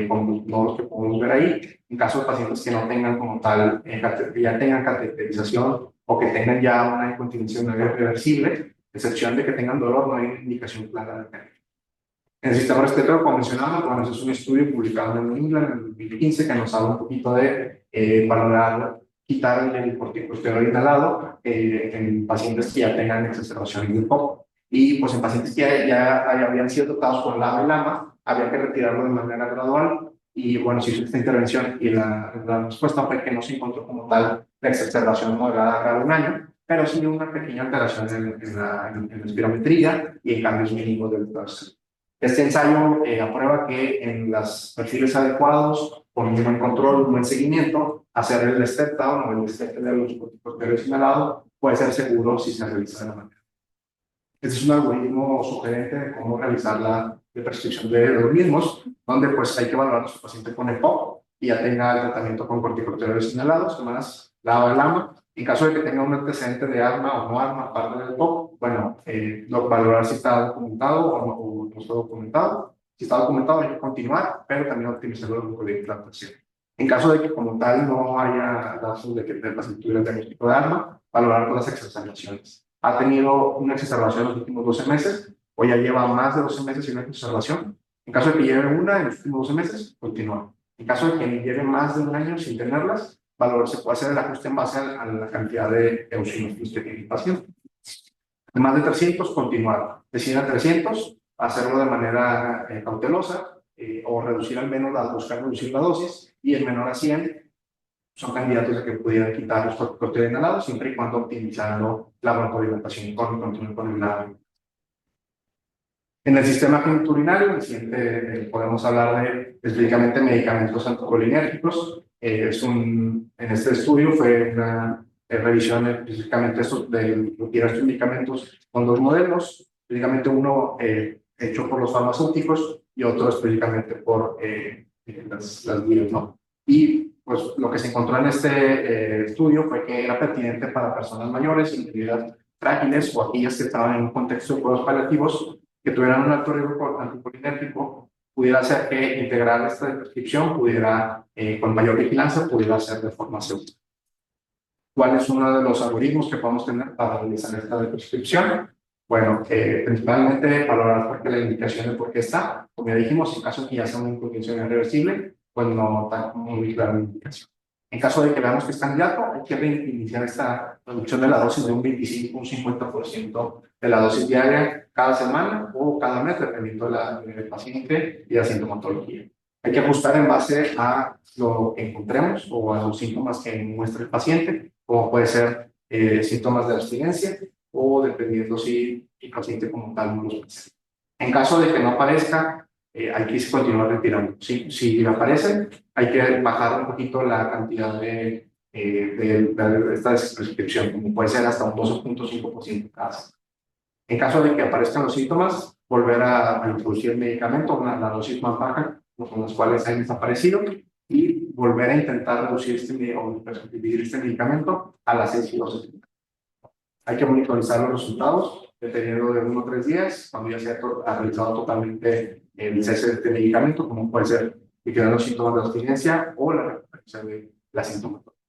como todos los que podemos ver ahí. En caso de pacientes que no tengan como tal, que ya tengan cateterización o que tengan ya una incontinencia irreversible, excepción de que tengan dolor, no hay indicación clara de cáncer. En el sistema respiratorio, como mencionaba, bueno, ese es un estudio publicado en New England en el 2015 que nos habla un poquito de valorar, quitar el corticosteroide inhalado en pacientes que ya tengan exacerbaciones del POC. Y pues en pacientes que ya habían sido tratados con LAMA y LAMA, había que retirarlo de manera gradual. Y bueno, se hizo esta intervención y la respuesta fue que no se encontró como tal la exacerbación moderada cada un año, pero sí una pequeña alteración en la espirometría y en cambios mínimos del torso. Este ensayo aprueba que en los perfiles adecuados, con un buen control, un buen seguimiento, hacer el step down o el step de los corticosteroides inhalados puede ser seguro si se realiza de la manera. Este es un algoritmo sugerente de cómo realizar la prescripción de los mismos, donde pues hay que evaluar a su paciente con EPOC y ya tenga el tratamiento con corticosteroides inhalados, más LAMA. En caso de que tenga un antecedente de asma o no asma, aparte del POC, bueno, valorar si está documentado o no está documentado. Si está documentado, hay que continuar, pero también optimizar el grupo de implantación. En caso de que como tal no haya datos de que el paciente tuviera el diagnóstico de asma, valorar las exacerbaciones. Ha tenido una exacerbación en los últimos 12 meses, o ya lleva más de 12 meses sin una exacerbación. En caso de que lleve una en los últimos 12 meses, continúa. En caso de que lleve más de un año sin tenerlas, se puede hacer el ajuste en base a la cantidad de eosinofilos que tiene el paciente. De más de 300, continuar. De 100 a 300, hacerlo de manera cautelosa o reducir al menos, buscar reducir la dosis, y el menor a 100 son candidatos a que pudieran quitar los corticosteroides inhalados siempre y cuando optimizando la broncoalimentación con el labio. En el sistema genitourinario, podemos hablar de específicamente medicamentos anticolinérgicos. En este estudio fue una revisión específicamente de estos medicamentos con dos modelos, específicamente uno hecho por los farmacéuticos y otro específicamente por las BIOS, ¿no? Y pues lo que se encontró en este estudio fue que era pertinente para personas mayores, incluidas frágiles o aquellas que estaban en un contexto de cuidados paliativos, que tuvieran un alto riesgo anticolinérgico, pudiera ser que integrar esta prescripción pudiera, con mayor vigilancia, pudiera ser de forma segura. ¿Cuál es uno de los algoritmos que podemos tener para realizar esta prescripción? Bueno, principalmente valorar por qué la indicación de por qué está. Como ya dijimos, en caso de que ya sea una incontinencia irreversible, pues no está muy clara la indicación. En caso de que veamos que es candidato, hay que reiniciar esta reducción de la dosis de un 25 un 50% de la dosis diaria cada semana o cada mes, dependiendo del paciente y la sintomatología. Hay que ajustar en base a lo que encontremos o a los síntomas que muestra el paciente, como puede ser síntomas de abstinencia o dependiendo si el paciente como tal no los presenta. En caso de que no aparezca, hay que continuar retirando. Si aparece, hay que bajar un poquito la cantidad de esta prescripción, como puede ser hasta un 12.5% cada semana. En caso de que aparezcan los síntomas, volver a introducir el medicamento, la dosis más baja, con las cuales han desaparecido, y volver a intentar reducir dividir este medicamento a las 6 y 12. Hay que monitorizar los resultados dependiendo de 1 o 3 días, cuando ya se ha realizado totalmente el cese de este medicamento, como puede ser liquidar los síntomas de abstinencia o la recuperación de la sintomatología.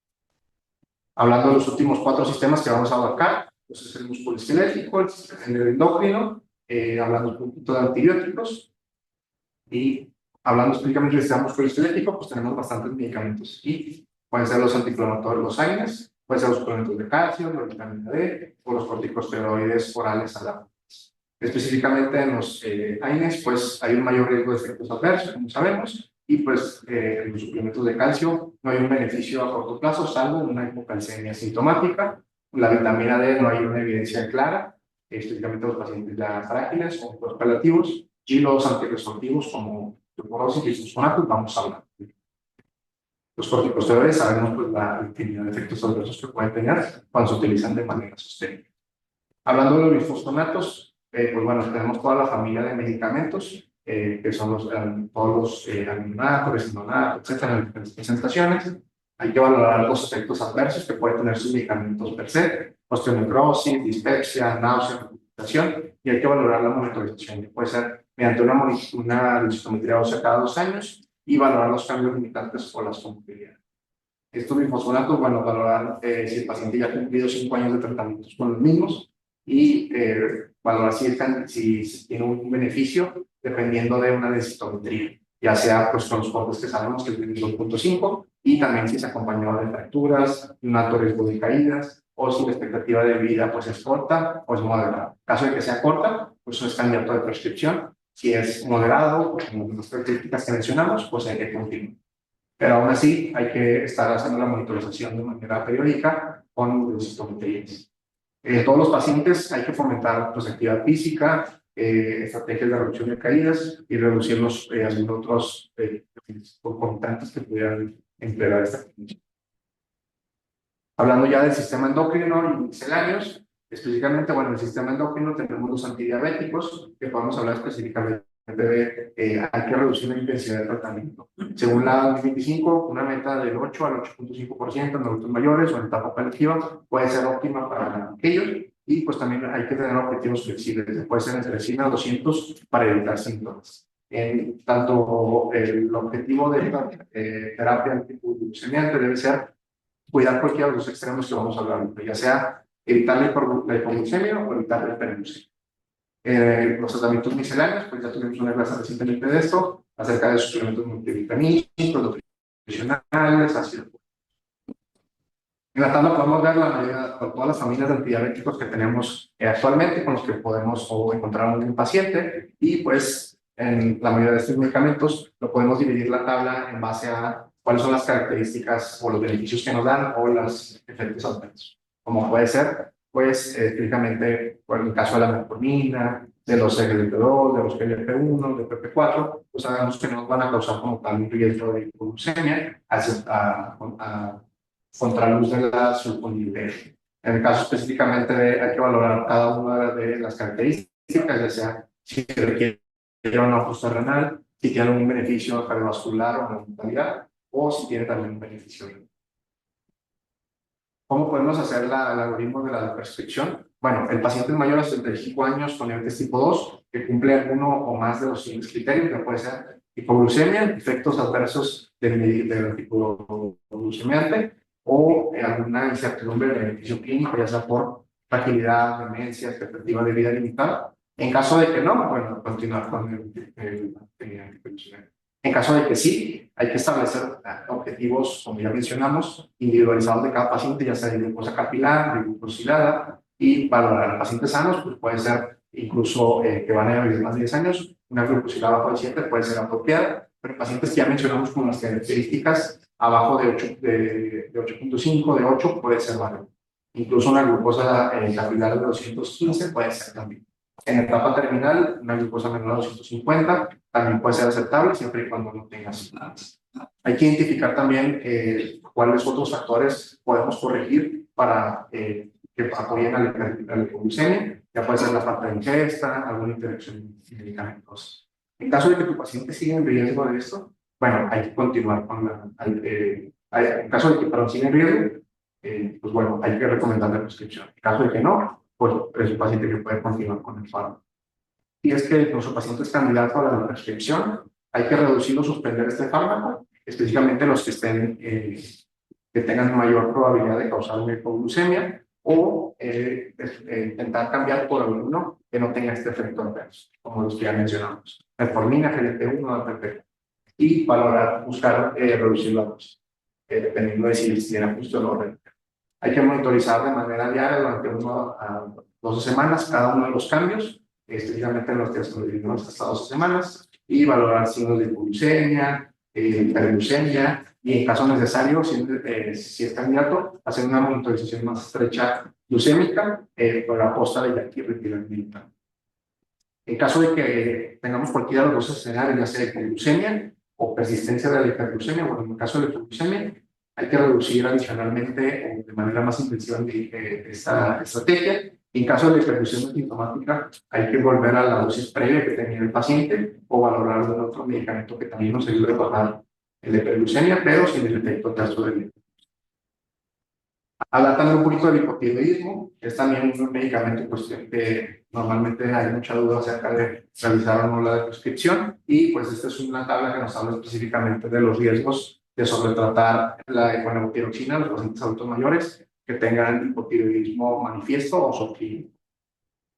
Hablando de los últimos 4 sistemas que vamos a abarcar, pues es el musculoesquelético, el endocrino, hablando un poquito de antibióticos, y hablando específicamente del sistema musculoesquelético, pues tenemos bastantes medicamentos y pueden ser los antiinflamatorios, los AINES, pueden ser los suplementos de calcio, la vitamina D o los corticosteroides orales adaptados. Específicamente en los AINES, pues hay un mayor riesgo de efectos adversos, como sabemos, y pues en los suplementos de calcio no hay un beneficio a corto plazo, salvo una hipocalcemia sintomática. La vitamina D no hay una evidencia clara, específicamente los pacientes ya frágiles o los paliativos, y los antirresortivos como osteoporosis y fosfonatos, vamos a hablar. Los corticosteroides sabemos pues, la infinidad de efectos adversos que pueden tener cuando se utilizan de manera sostenible. Hablando de los bisfosfonatos, pues bueno, tenemos toda la familia de medicamentos que son todos los alumnatos, resinonatos, etcétera, en las presentaciones. Hay que valorar los efectos adversos que pueden tener sus medicamentos per se, osteonecrosis, dispepsia, náusea, recuperación, y hay que valorar la monitorización, que puede ser mediante una densitometría ósea cada 2 años y valorar los cambios limitantes o las comorbilidades. Estos bifosfonatos, bueno, valorar si el paciente ya ha cumplido 5 años de tratamientos con los mismos y valorar si tiene un beneficio dependiendo de una densitometría, ya sea pues con los cortes que sabemos que tienen 2.5 y también si se acompañó de fracturas, un alto riesgo de caídas o si la expectativa de vida pues es corta o es moderada. En caso de que sea corta, pues es candidato de prescripción. Si es moderado, pues como las características que mencionamos, pues hay que continuar. Pero aún así hay que estar haciendo la monitorización de manera periódica con densitometrías. Todos los pacientes hay que fomentar pues, actividad física, estrategias de reducción de caídas y reducir los otros concomitantes que pudieran empeorar esta condición. Hablando ya del sistema endocrino y misceláneos, específicamente, bueno, en el sistema endocrino tenemos los antidiabéticos, que podemos hablar específicamente de hay que reducir la intensidad de tratamiento. Según la 2025, una meta del 8 al 8.5% en adultos mayores o en etapa paliativa puede ser óptima para aquellos, y pues también hay que tener objetivos flexibles, puede ser entre 100 a 200 para evitar síntomas. Tanto el objetivo de esta terapia antiglucemiante debe ser cuidar cualquiera de los extremos que vamos a hablar, ya sea evitar la hipoglucemia o evitar la hiperglucemia. Los tratamientos misceláneos, pues ya tuvimos una clase recientemente de esto, acerca de suplementos multivitamínicos, nutricionales, ácido. En la tabla podemos ver todas las familias de antidiabéticos que tenemos actualmente, con los que podemos encontrar un paciente, y pues en la mayoría de estos medicamentos lo podemos dividir la tabla en base a cuáles son las características o los beneficios que nos dan o los efectos adversos. Como puede ser, pues, típicamente, por el caso de la metformina, de los SGLT2, de los GLP-1, de PP4, pues sabemos que nos van a causar como tal un riesgo de hipoglucemia contra la luz de la sulfonilurea. En el caso específicamente hay que valorar cada una de las características, ya sea si requiere un ajuste renal, si tiene un beneficio cardiovascular o mortalidad, o si tiene también un beneficio. ¿Cómo podemos hacer el algoritmo de la prescripción? Bueno, el paciente mayor a 65 años con diabetes tipo 2, que cumple uno o más de los siguientes criterios, que puede ser hipoglucemia, efectos adversos del tipo glucemiante, o alguna incertidumbre de beneficio clínico, ya sea por fragilidad, demencia, expectativa de vida limitada. En caso de que no, bueno, continuar con el anticonceptivo. En caso de que sí, hay que establecer objetivos, como ya mencionamos, individualizados de cada paciente, ya sea de glucosa capilar, de glucosilada, y valorar a pacientes sanos, pues puede ser incluso que van a vivir más de 10 años, una glucosilada bajo de 7 puede ser apropiada, pero pacientes que ya mencionamos con las características abajo de 8.5, de 8 puede ser válido. Incluso una glucosa capilar de 215 puede ser también. En etapa terminal, una glucosa menor a 250 también puede ser aceptable siempre y cuando no tenga síntomas. Hay que identificar también cuáles otros factores podemos corregir para que apoyen a la hipoglucemia. Ya puede ser la falta de ingesta, alguna interacción medicamentosa. En caso de que tu paciente siga en riesgo de esto, bueno, hay que continuar con en caso de que siga en riesgo, pues bueno, hay que recomendar la prescripción. En caso de que no, pues es un paciente que puede continuar con el fármaco. Y es que nuestro paciente es candidato a la prescripción, hay que reducir o suspender este fármaco, específicamente los que que tengan mayor probabilidad de causar una hipoglucemia, o intentar cambiar por alguno que no tenga este efecto adverso, como los que ya mencionamos, metformina, GLP-1, APP, y buscar reducir la dosis, dependiendo de si tiene ajuste o no. Hay que monitorizar de manera diaria durante 1 a 12 semanas cada uno de los cambios, específicamente los que se dividimos hasta 12 semanas, y valorar signos de hipoglucemia, hiperglucemia, y en caso necesario, si es candidato, hacer una monitorización más estrecha glucémica por la posta de yaquirripiramida. En caso de que tengamos cualquiera de los dos escenarios, ya sea hipoglucemia o persistencia de la hiperglucemia, bueno, en el caso de la hipoglucemia, hay que reducir adicionalmente de manera más intensiva esta estrategia En caso de hiperfusión sintomática, hay que volver a la dosis previa que tenía el paciente o valorar de otro medicamento que también nos ayude a bajar el hiperglucemia, pero sin el efecto adverso del. Hablar también un poquito del hipotiroidismo, es también un medicamento pues, que normalmente hay mucha duda acerca de realizar o no la prescripción, y pues esta es una tabla que nos habla específicamente de los riesgos de sobretratar con levotiroxina a los pacientes adultos mayores que tengan hipotiroidismo manifiesto o subclínico.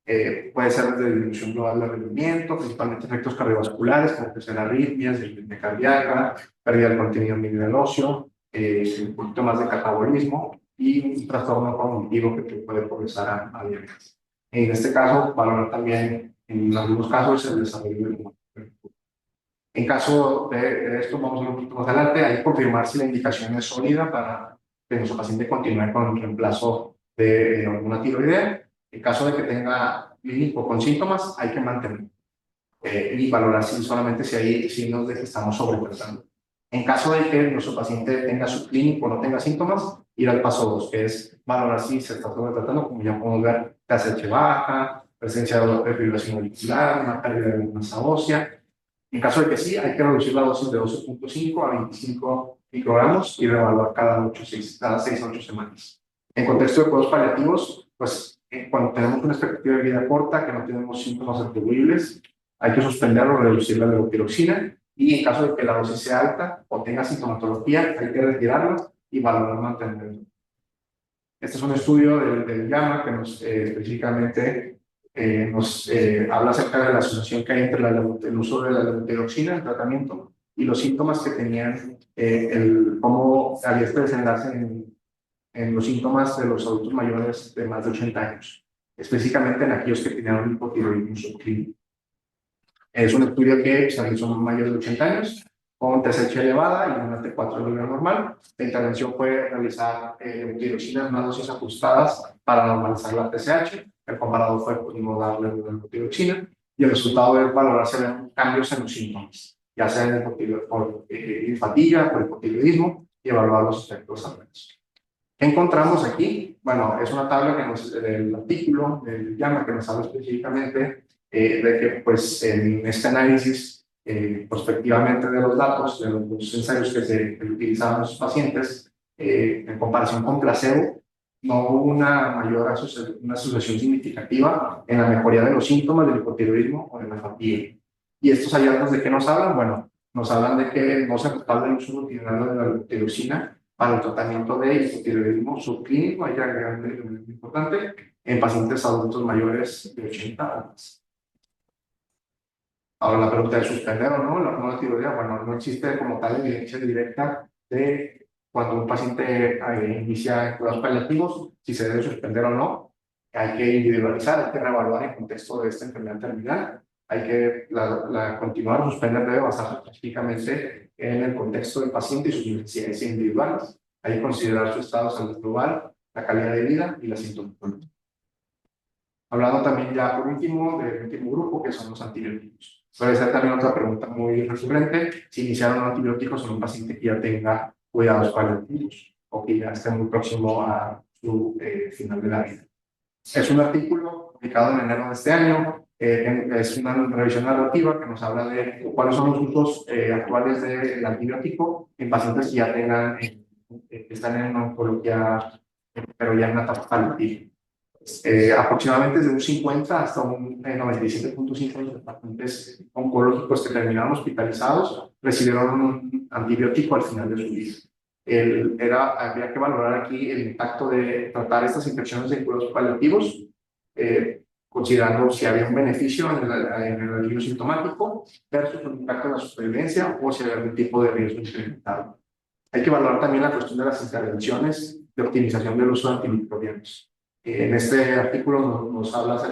Puede ser desde disminución global del rendimiento, principalmente efectos cardiovasculares, como que ser arritmias, disritmia cardíaca, pérdida del contenido mineral óseo, un poquito más de catabolismo y un trastorno cognitivo que puede progresar a diabetes. En este caso, valorar también, en algunos casos, el desarrollo del humor. En caso de esto, vamos a ver un poquito más adelante, hay que confirmar si la indicación es sólida para que nuestro paciente continúe con el reemplazo de hormona tiroidea. En caso de que tenga clínico con síntomas, hay que mantener y valorar solamente si hay signos de que estamos sobretratando. En caso de que nuestro paciente tenga subclínico o no tenga síntomas, ir al paso 2, que es valorar si se está sobretratando, como ya podemos ver, TSH baja, presencia de fibrilación auricular, una pérdida de masa ósea. En caso de que sí, hay que reducir la dosis de 12.5 a 25 microgramos y reevaluar cada 6 a 8 semanas. En contexto de cuidados paliativos, pues cuando tenemos una expectativa de vida corta, que no tenemos síntomas atribuibles, hay que suspender o reducir la levotiroxina, y en caso de que la dosis sea alta o tenga sintomatología, hay que retirarla y valorar mantenerla. Este es un estudio del JAMA que nos específicamente nos habla acerca de la asociación que hay entre el uso de la levotiroxina, el tratamiento, y los síntomas que tenían, cómo había este desenlace en los síntomas de los adultos mayores de más de 80 años, específicamente en aquellos que tenían un hipotiroidismo subclínico. Es un estudio que se realizó en mayores de 80 años, con TSH elevada y una T4 de nivel normal. La intervención fue realizar levotiroxina en unas dosis ajustadas para normalizar la TSH. El comparado fue no darle levotiroxina, y el resultado es valorarse cambios en los síntomas, ya sea por fatiga, por hipotiroidismo, y evaluar los efectos adversos. ¿Qué encontramos aquí? Bueno, es una tabla del artículo del JAMA que nos habla específicamente de que pues, en este análisis prospectivamente de los datos, de los ensayos que se utilizaban en los pacientes, en comparación con placebo, no hubo una asociación significativa en la mejoría de los síntomas del hipotiroidismo o de la fatiga. ¿Y estos hallazgos de qué nos hablan? Bueno, nos hablan de que no se respalda el uso rutinario de la levotiroxina para el tratamiento de hipotiroidismo subclínico, hay que agregar un elemento importante, en pacientes adultos mayores de 80 años. Ahora la pregunta es suspender o no la hormona tiroidea. Bueno, no existe como tal evidencia directa de cuando un paciente inicia cuidados paliativos, si se debe suspender o no. Hay que individualizar, hay que reevaluar en contexto de esta enfermedad terminal. Hay que continuar o suspender debe basarse específicamente en el contexto del paciente y sus necesidades individuales. Hay que considerar su estado de salud global, la calidad de vida y la sintomatología. Hablando también ya por último del último grupo, que son los antibióticos. Puede ser también otra pregunta muy recurrente, si iniciaron antibióticos en un paciente que ya tenga cuidados paliativos o que ya esté muy próximo a su final de la vida. Es un artículo publicado en enero de este año, es una revisión narrativa que nos habla de cuáles son los usos actuales del antibiótico en pacientes que ya tengan, están en oncología, pero ya en una etapa paliativa. Aproximadamente desde un 50 hasta un 97.5% de los pacientes oncológicos que terminaron hospitalizados recibieron un antibiótico al final de su vida. Habría que valorar aquí el impacto de tratar estas infecciones en cuidados paliativos, considerando si había un beneficio en el alivio sintomático versus un impacto en la supervivencia o si había algún tipo de riesgo incrementado. Hay que valorar también la cuestión de las intervenciones de optimización del uso de antimicrobianos. En este artículo nos habla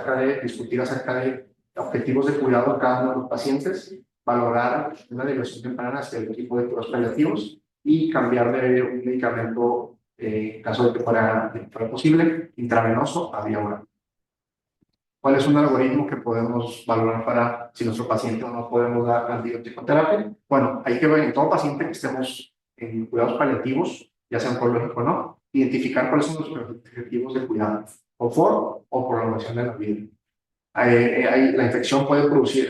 discutir acerca de objetivos de cuidado de cada uno de los pacientes, valorar una diversión temprana hacia el tipo de cuidados paliativos y cambiar de un medicamento, en caso de que fuera posible, intravenoso a vía oral. ¿Cuál es un algoritmo que podemos valorar para si nuestro paciente no podemos dar antibiótico terapia? Bueno, hay que ver en todo paciente que estemos en cuidados paliativos, ya sea oncológico o no, identificar cuáles son los objetivos de cuidado. confort o prolongación de la vida. La infección produce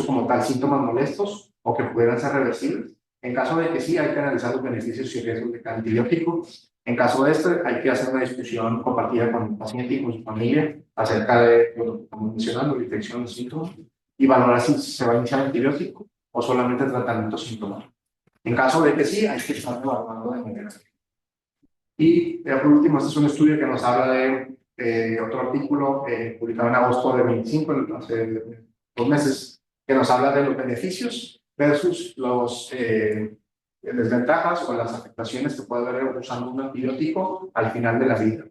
como tal síntomas molestos o que pudieran ser reversibles. En caso de que sí, hay que analizar los beneficios y riesgos de cada antibiótico. En caso de este, hay que hacer una discusión compartida con el paciente y con su familia acerca de lo que estamos mencionando, la infección, los síntomas, y valorar si se va a iniciar antibiótico o solamente tratamiento sintomático. En caso de que sí, hay que estar evaluando de manera. Y por último, este es un estudio que nos habla de otro artículo publicado en agosto de 25, hace 2 meses, que nos habla de los beneficios versus los desventajas o las afectaciones que puede haber usando un antibiótico al final de la vida,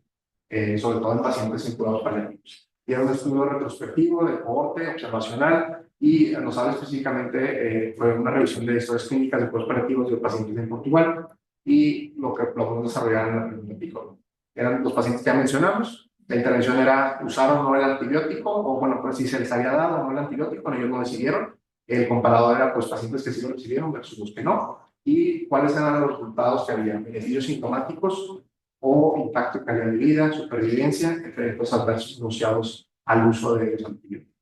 sobre todo en pacientes sin cuidados paliativos. Y era un estudio retrospectivo de cohorte observacional y nos habla específicamente, fue una revisión de historias clínicas de cuidados paliativos de pacientes en Portugal y lo que podemos desarrollar en la primera pico. Eran los pacientes que ya mencionamos. La intervención era usar o no el antibiótico, o bueno, pues si se les había dado o no el antibiótico, ellos no decidieron. El comparador era pues pacientes que sí lo recibieron versus los que no. Y cuáles eran los resultados que había, beneficios sintomáticos o impacto en calidad de vida, supervivencia, efectos adversos asociados al uso de los antibióticos.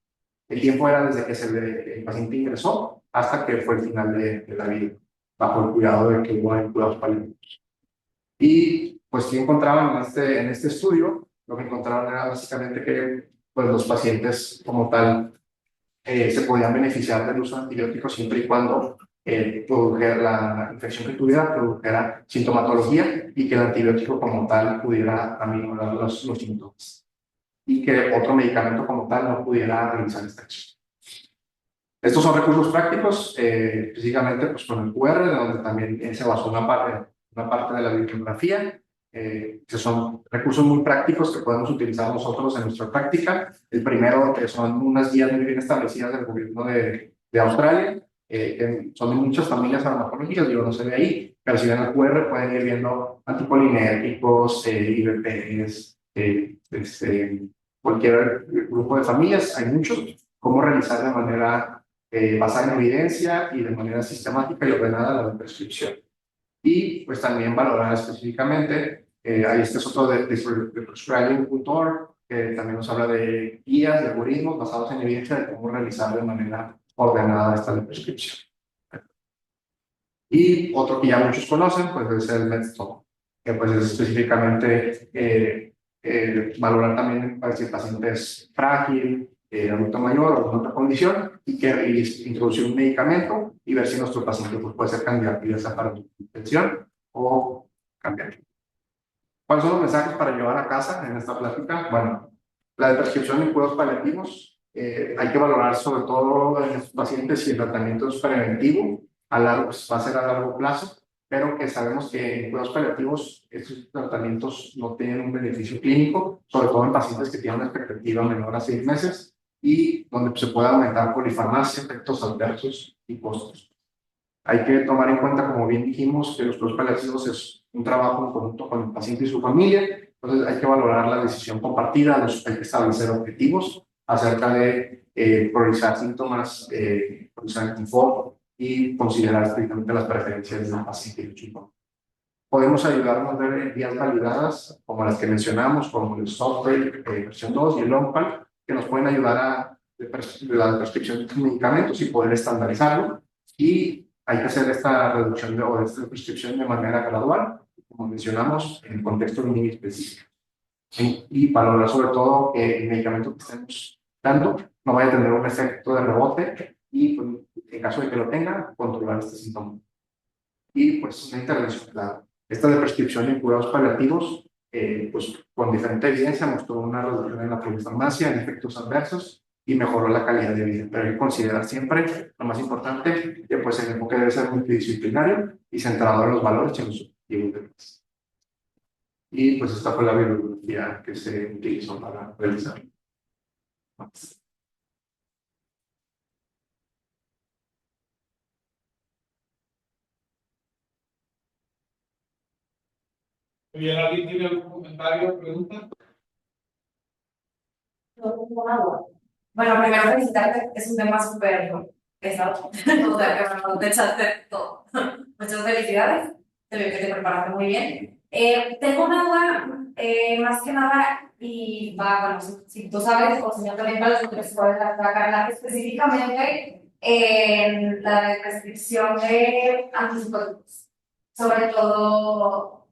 El tiempo era desde que el paciente ingresó hasta que fue el final de la vida, bajo el cuidado de que hubo cuidados paliativos. Y pues, ¿qué encontraban en este estudio? Lo que encontraron era básicamente que pues, los pacientes como tal se podían beneficiar del uso de antibióticos siempre y cuando la infección que tuviera produjera sintomatología y que el antibiótico como tal pudiera aminorar los síntomas y que otro medicamento como tal no pudiera realizar esta acción. Estos son recursos prácticos, específicamente pues, con el QR, de donde también se basó una parte de la bibliografía, que son recursos muy prácticos que podemos utilizar nosotros en nuestra práctica. El primero son unas guías muy bien establecidas del gobierno de Australia, que son de muchas familias farmacológicas, digo, no se ve ahí, pero si ven el QR pueden ir viendo anticolinérgicos, IBPs, cualquier grupo de familias, hay muchos, cómo realizar de manera basada en evidencia y de manera sistemática y ordenada la prescripción. Y pues también valorar específicamente, ahí este es otro de prescribing.org, que también nos habla de guías, de algoritmos basados en evidencia de cómo realizar de manera ordenada esta prescripción. Y otro que ya muchos conocen, pues es el Medstop, que pues es específicamente valorar también si el paciente es frágil, adulto mayor o con otra condición, y introducir un medicamento y ver si nuestro paciente pues, puede ser candidato ya sea para infección o cambiar. ¿Cuáles son los mensajes para llevar a casa en esta plática? Bueno, la de prescripción en cuidados paliativos, hay que valorar sobre todo en estos pacientes si el tratamiento es preventivo, va a ser a largo plazo, pero que sabemos que en cuidados paliativos estos tratamientos no tienen un beneficio clínico, sobre todo en pacientes que tienen una expectativa menor a 6 meses y donde se puede aumentar polifarmacia, efectos adversos y costos. Hay que tomar en cuenta, como bien dijimos, que los cuidados paliativos es un trabajo en conjunto con el paciente y su familia, entonces hay que valorar la decisión compartida, hay que establecer objetivos acerca de priorizar síntomas, priorizar el confort y considerar estrictamente las preferencias del paciente y su familia. Podemos ayudarnos a ver vías validadas, como las que mencionamos, como el software versión 2 y el ONPAL, que nos pueden ayudar a la prescripción de medicamentos y poder estandarizarlo. Y hay que hacer esta reducción o esta prescripción de manera gradual, como mencionamos, en contextos muy específicos. Y valorar sobre todo que el medicamento que estemos dando no vaya a tener un efecto de rebote y, pues, en caso de que lo tenga, controlar este síntoma. Y pues una intervención clara. Esta de prescripción en cuidados paliativos, pues con diferente evidencia mostró una reducción en la polifarmacia, en efectos adversos y mejoró la calidad de vida. Pero hay que considerar siempre, lo más importante, que pues el enfoque debe ser multidisciplinario y centrado en los valores y en los objetivos de paz. Y pues esta fue la bibliografía que se utilizó para realizar. Bien, ¿alguien tiene algún comentario o pregunta? Bueno, primero felicitarte, es un tema súper pesado. O sea, que no te echaste todo. Muchas felicidades, te veo que te preparaste muy bien. Tengo una duda, más que nada, y va, bueno, si tú sabes, o si no también para los otros puedes sacarla específicamente en la prescripción de antipsicóticos, sobre todo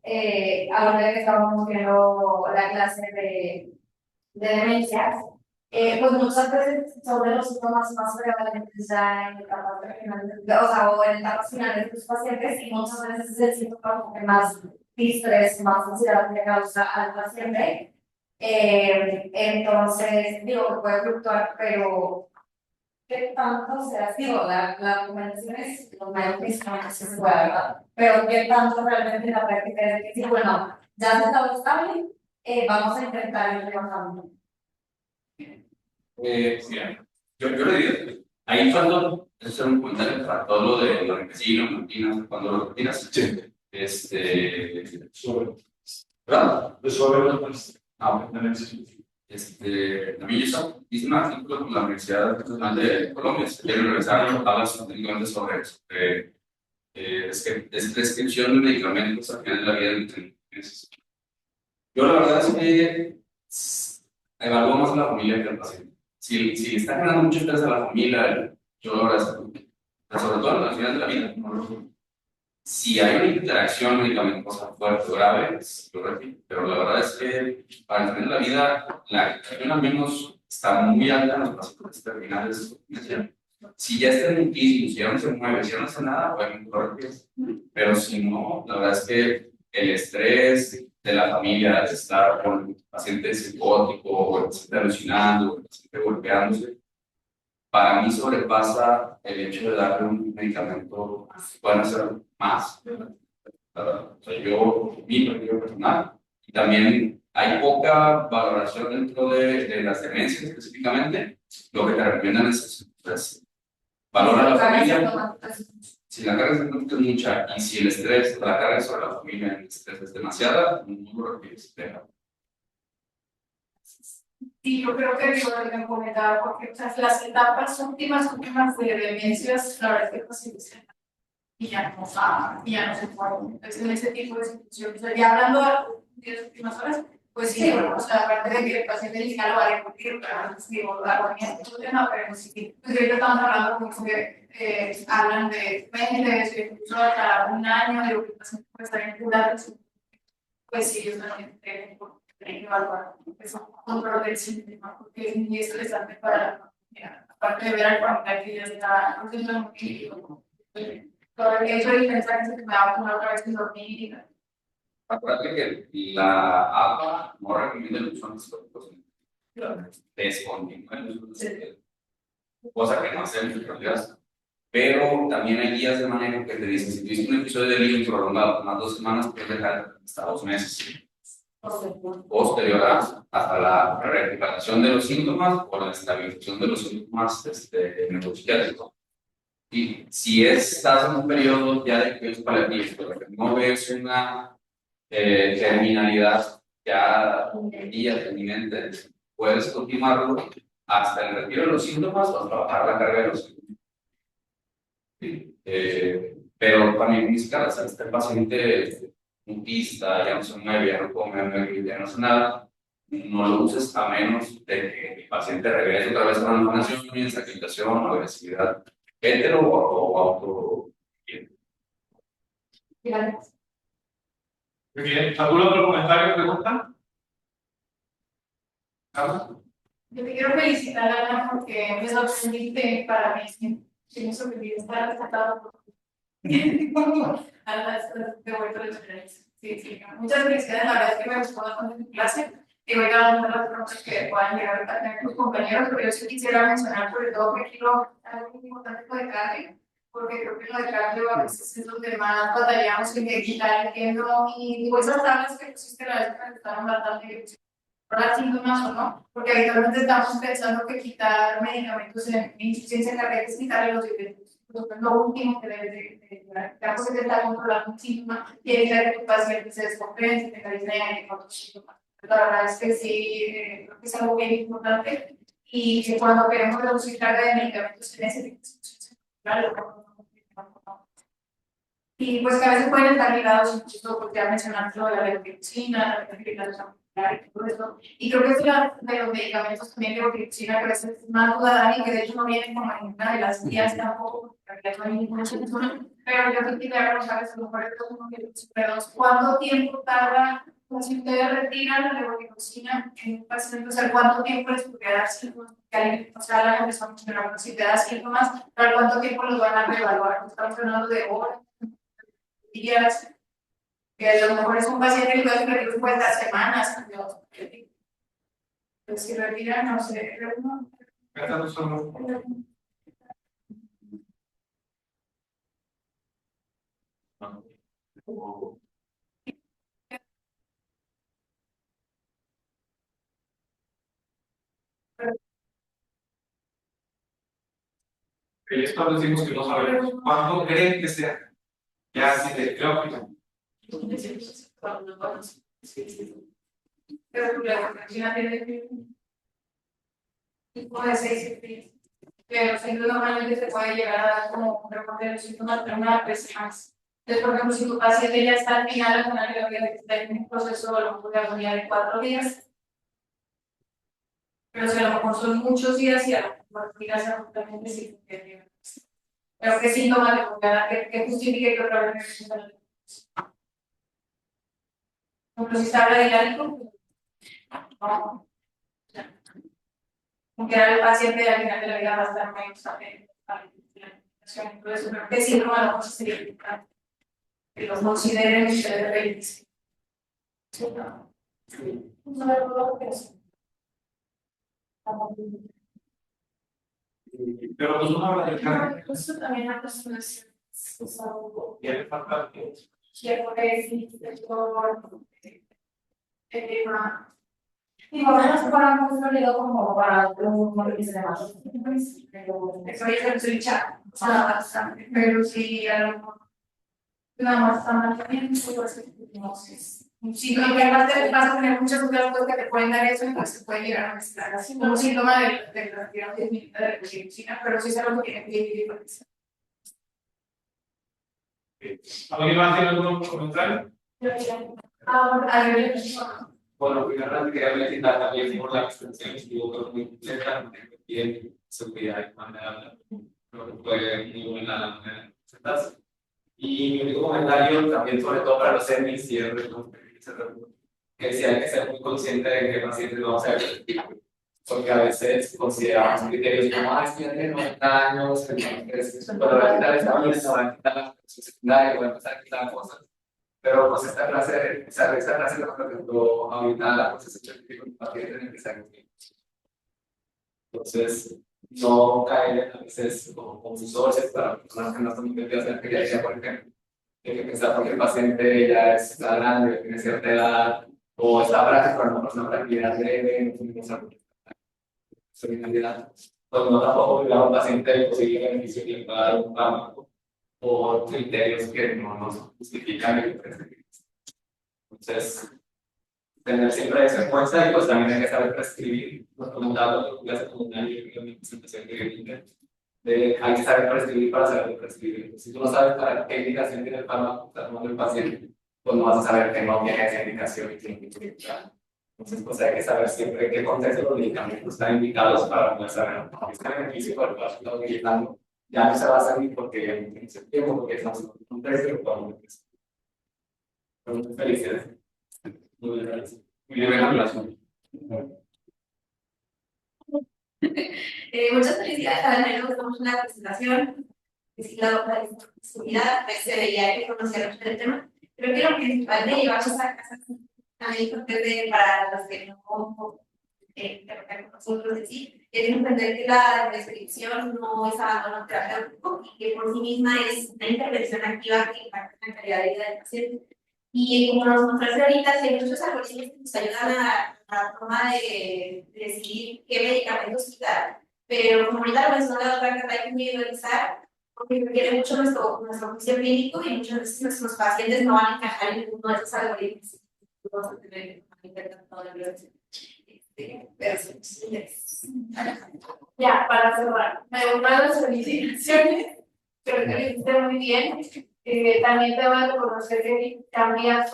ahora que estamos viendo la clase de demencias, pues muchas veces sobre los síntomas más prevalentes ya en etapas finales, o sea, o en etapas finales de los pacientes, y muchas veces es el síntoma como que más distrés, más ansiedad que causa al paciente. Entonces, digo que puede fluctuar, pero ¿qué tanto se ha sido? La recomendación es los medios físicos, si se puede, ¿verdad? Pero ¿qué tanto realmente en la práctica es que sí, bueno, ya se está estable, vamos a intentar ir rebajando? Mira, yo le diría, ahí cuando, eso es un comentario para todo lo de la rutinas, cuando lo rutinas, sí. ¿Verdad? También yo hice un artículo con la Universidad Nacional de Colombia, que habla sobre descripción de medicamentos al final de la vida del paciente. Yo la verdad es que evalúo más a la familia que al paciente. Si está generando mucho estrés a la familia, yo lo agradezco. Pero sobre todo al final de la vida, ¿no? Si hay una interacción medicamentosa fuerte o grave, lo repito. Pero la verdad es que para el final de la vida, la acción al menos está muy alta en los pacientes terminales. Si ya está en mutismo, si ya no se mueve, si ya no hace nada, bueno, lo repito. Pero si no, la verdad es que el estrés de la familia, de estar con el paciente psicótico, o el paciente alucinando, o el paciente golpeándose, para mí sobrepasa el hecho de darle un medicamento que puedan hacer más. O sea, mi perfil personal, y también hay poca valoración dentro de las demencias específicamente. Lo que te recomiendan es pues, valora a la familia. Si la carga psicológica es mucha y si el estrés, la carga sobre la familia, el estrés es demasiada, no lo requieres. Sí, yo creo que eso lo que comentaba, porque o sea, las etapas últimas de demencias, la verdad es que pues, y ya no se puede. Entonces, en ese tipo de situaciones, o sea, ya hablando de las últimas horas, pues sí, bueno, o sea, aparte de que el paciente inicial lo va a discutir, pero antes digo, la agonía es otro tema, pero sí, pues ahorita estamos hablando como que hablan de meses, incluso hasta un año, de lo que el paciente puede estar en cura, pues sí, ellos también tienen que evaluar es un control del síntoma, porque es muy estresante para la familia, aparte de ver al familiar que ya está haciendo un equilibrio. Todavía eso de pensar que se me va a poner otra vez sin dormir. Acuérdate que la APA no recomienda el uso de antibióticos. Descontinúa el uso de antibióticos. Cosa que no hacemos en realidad. Pero también hay guías de manejo que te dicen: si tuviste un episodio de delirium prolongado por más 2 semanas, puedes dejar hasta 2 meses. Posterior hasta la recuperación de los síntomas o la estabilización de los síntomas neuropsiquiátricos. Y si estás en un periodo ya de cuidados paliativos, pero que no ves una terminalidad ya inminente, puedes continuarlo hasta el retiro de los síntomas o hasta bajar la carga de los síntomas. Sí. Pero también mis caras, este paciente mutista, ya no se mueve, ya no come, ya no hace nada, no lo uses a menos de que el paciente regrese otra vez a la vacunación, insatisfacción o agresividad hetero o auto. Gracias. Muy bien. ¿Algún otro comentario o pregunta? ¿Carla? Yo te quiero felicitar, Ana, porque me sorprendiste para mí. Sí, me sorprendí estar rescatado por a las de vuelta de experiencia. Sí, sí. Muchas felicidades, la verdad es que me gustó bastante tu clase. Y voy a dar las preguntas que puedan llegar a tener tus compañeros, pero yo sí quisiera mencionar sobre todo que quiero algo muy importante con el cardio, porque creo que lo de cardio a veces es donde más batallamos en que quitar, entiendo, y digo, esas tablas que pusiste la vez que me gustaron bastante, las síntomas o no, porque habitualmente estamos pensando que quitar medicamentos en insuficiencia cardíaca es quitarle los diuréticos. Entonces, lo último que debes de ya porque te está controlando un síntoma y evitar que tu paciente se descompense, tenga disnea y otros síntomas. La verdad es que sí, creo que es algo bien importante y que cuando queremos reducir carga de medicamentos en ese tipo de situaciones, claro, y Y pues que a veces pueden estar ligados, incluso porque ya mencionaste lo de la levotiroxina, la fibrilación y todo eso. Y creo que es de los medicamentos también de levotiroxina que a veces es más dudada y que de hecho no vienen como en una de las guías tampoco, porque en realidad no hay ninguna solución. Pero yo creo que ya no sabes, a lo mejor estos son los ¿cuánto tiempo tarda? Pues si ustedes retiran la levotiroxina en un paciente, o sea, ¿cuánto tiempo les podría dar síntomas? O sea, la empezó a mencionar, pero si te da síntomas, ¿pero cuánto tiempo los van a reevaluar? Estamos hablando de horas, días, que a lo mejor es un paciente que puede estar semanas, pero si retiran, no sé, Estas no son esto decimos que no sabemos cuánto creen que sea. Ya, sí, creo que no. pero la levotiroxina tiene tipo de 6 pero siempre normalmente se puede llegar a dar como un reporte de los síntomas, pero una vez más. Entonces, por ejemplo, si tu paciente ya está al final de la vida, está en un proceso de agonía de 4 días, pero si a lo mejor son muchos días y a lo mejor miras absolutamente sí. Pero qué síntomas le podría dar, que justifique que otra vez necesita la levotiroxina. Por ejemplo, si está radiálico, no. Aunque el paciente al final de la vida va a estar menos atento a la alimentación. Entonces, creo que síndrome a lo mejor sería importante que los consideren ustedes realistas. Sí, no. No me acuerdo que es. Pero pues uno habla de carne. Justo también la personación es algo Y le falta que quiero decir, tema. Digo, menos para muy sólido como para un móviles de más. Eso ya se escucha bastante, pero sí, a lo mejor nada más también, pues, sí, lo que además vas a tener muchas otras cosas que te pueden dar eso y pues se puede llegar a mezclar así como síntoma de la tiroides militar de la medicina, pero sí es algo que tiene que ir. ¿alguien más tiene algún comentario? Bueno, primero quería felicitar también por la extensión, estuvo muy completa, bien, seguridad y manera, creo que fue muy buena la manera de presentarse. Y mi único comentario también, sobre todo para los semis y el que sí hay que ser muy consciente de que pacientes vamos a ver, porque a veces consideramos criterios como, es que ya tiene 90 años, entonces, cuando va a quitar esta vida, se va a quitar la secundaria, va a empezar a quitar cosas. Pero pues esta clase, esta clase lo presentó ahorita la proceso científico en pacientes en el que se hagan. Entonces, no caer a veces como confusores para personas que no están muy metidas en la pediatría, por ejemplo. Hay que pensar porque el paciente ya está grande, tiene cierta edad, o está frágil, pero no es una fragilidad leve, no tiene esa fragilidad. Pues no tampoco obligar a un paciente el posible beneficio que le va a dar un fármaco por criterios que no nos justifican el prescripción. Entonces, tener siempre eso en cuenta y pues también hay que saber prescribir. Nos comentaba lo que hace como un año en mi presentación que hay que saber prescribir para saber prescribir. Si tú no sabes para qué indicación tiene el fármaco que está tomando el paciente, pues no vas a saber que no tiene esa indicación y tiene que utilizar. Entonces, pues hay que saber siempre en qué contexto los medicamentos están indicados para poder saber este beneficio para el paciente que está utilizando. Ya no se va a salir porque ya no tiene tiempo, porque estamos en un contexto y lo podemos felicidades. Muy bien, gracias. Muy bien, relación. Muchas felicidades a Daniel, estamos en la presentación. Es la disponibilidad, se veía que conocía mucho del tema. Creo que lo principal de llevarnos a casa también para los que no trabajar con nosotros en sí, es entender que la prescripción no es abandono terapéutico y que por sí misma es una intervención activa que impacta en la calidad de vida del paciente. Y como nos mostraste ahorita, hay muchos algoritmos que nos ayudan a la forma de decidir qué medicamentos quitar, pero como ahorita lo mencionó la doctora, que hay que individualizar, porque requiere mucho nuestro juicio clínico y muchas veces nuestros pacientes no van a encajar en ninguno de esos algoritmos. Vamos a tener que intentar todo el proceso. Ya, para cerrar, me gustan las felicitaciones, creo que lo hiciste muy bien. También debo de reconocer que cambia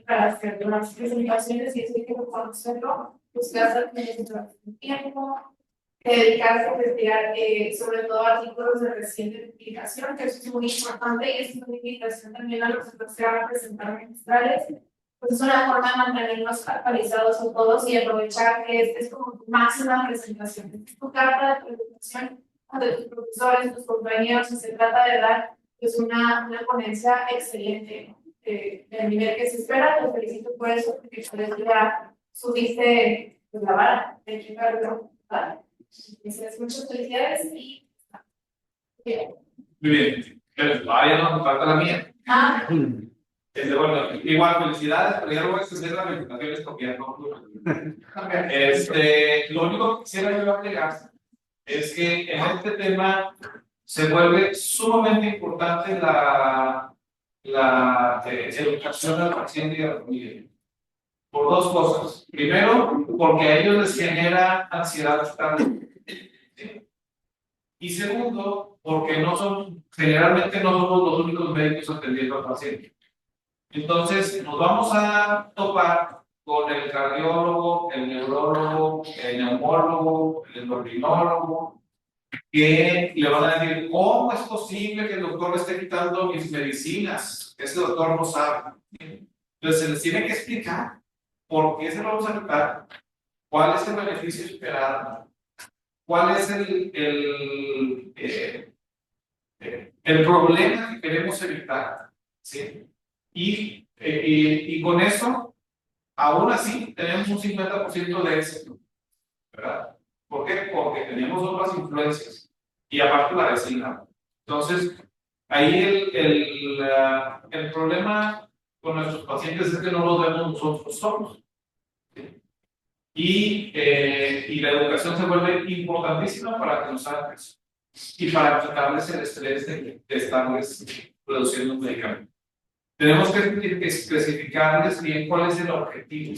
para hacer unas presentaciones y eso hay que reconocerlo, buscar tiempo, dedicarse a investigar sobre todo artículos de reciente publicación, que eso es muy importante, y es una invitación también a los que se van a presentar magistrales. Pues es una forma de mantenernos actualizados a todos y aprovechar que esta es como tu máxima presentación. Esta es tu carta de presentación ante tus profesores, tus compañeros, y se trata de dar pues, una ponencia excelente del nivel que se espera. Te felicito por eso, porque por eso ya subiste pues, la vara de equipo. Entonces, muchas felicidades y bien. Muy bien. Pero todavía no me falta la mía. Bueno, igual, felicidades, pero ya no voy a extender las felicitaciones porque ya no. Lo único que quisiera yo agregar es que en este tema se vuelve sumamente importante la educación al paciente y a la familia. Por dos cosas. Primero, porque a ellos les genera ansiedad estar. Y segundo, porque generalmente no somos los únicos médicos atendiendo al paciente. Entonces, nos vamos a topar con el cardiólogo, el neurólogo, el neumólogo, el endocrinólogo, que le van a decir, ¿cómo es posible que el doctor me esté quitando mis medicinas? Ese doctor no sabe. Entonces, se les tiene que explicar por qué se lo vamos a quitar, cuál es el beneficio esperado, cuál es el problema que queremos evitar, ¿sí? Y con eso, aún así, tenemos un 50% de éxito, ¿verdad? ¿Por qué? Porque tenemos otras influencias y aparte la vecina. Entonces, ahí el problema con nuestros pacientes es que no los vemos nosotros solos. ¿Sí? Y la educación se vuelve importantísima para que nos hagan eso y para quitarles el estrés de estarles produciendo un medicamento. Tenemos que especificarles bien cuál es el objetivo.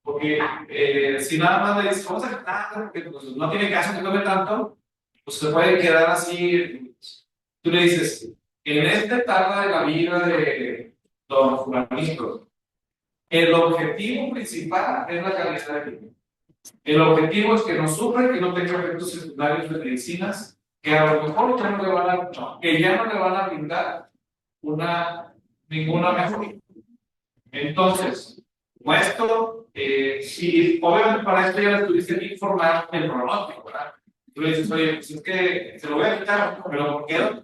Porque si nada más le dices, vamos a quitar, porque pues, no tiene caso que tome tanto, pues se puede quedar así. Tú le dices, en esta etapa de la vida de don fulanito, el objetivo principal es la calidad de vida. El objetivo es que no sufra y que no tenga efectos secundarios de medicinas que a lo mejor ya no le van a brindar ninguna mejoría. Entonces, esto, y obviamente para esto ya les tuviste que informar el pronóstico, ¿verdad? Tú le dices, oye, pues es que se lo voy a quitar, pero ¿por qué?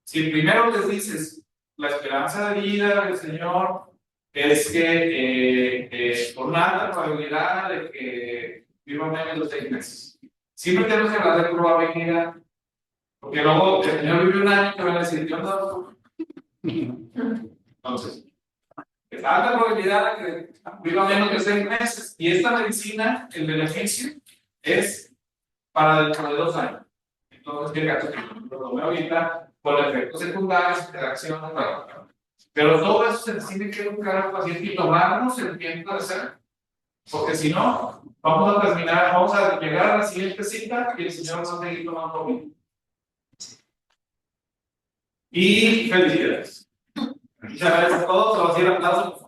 Si primero les dices, la esperanza de vida del Señor es que por una alta probabilidad de que viva menos de 6 meses. Siempre tenemos que hablar de probabilidad, porque luego el Señor vive un año y te van a decir, yo no. Entonces, es alta probabilidad de que viva menos de 6 meses. Y esta medicina, el beneficio es para dentro de 2 años. Entonces, ¿qué caso? Lo tomé ahorita con efectos secundarios, interacciones, pero todo eso se tiene que educar al paciente y tomarnos el tiempo de hacer. Porque si no, vamos a llegar a la siguiente cita y el señor va a seguir tomando vino. Y felicidades. Muchas gracias a todos. Se va a hacer aplausos.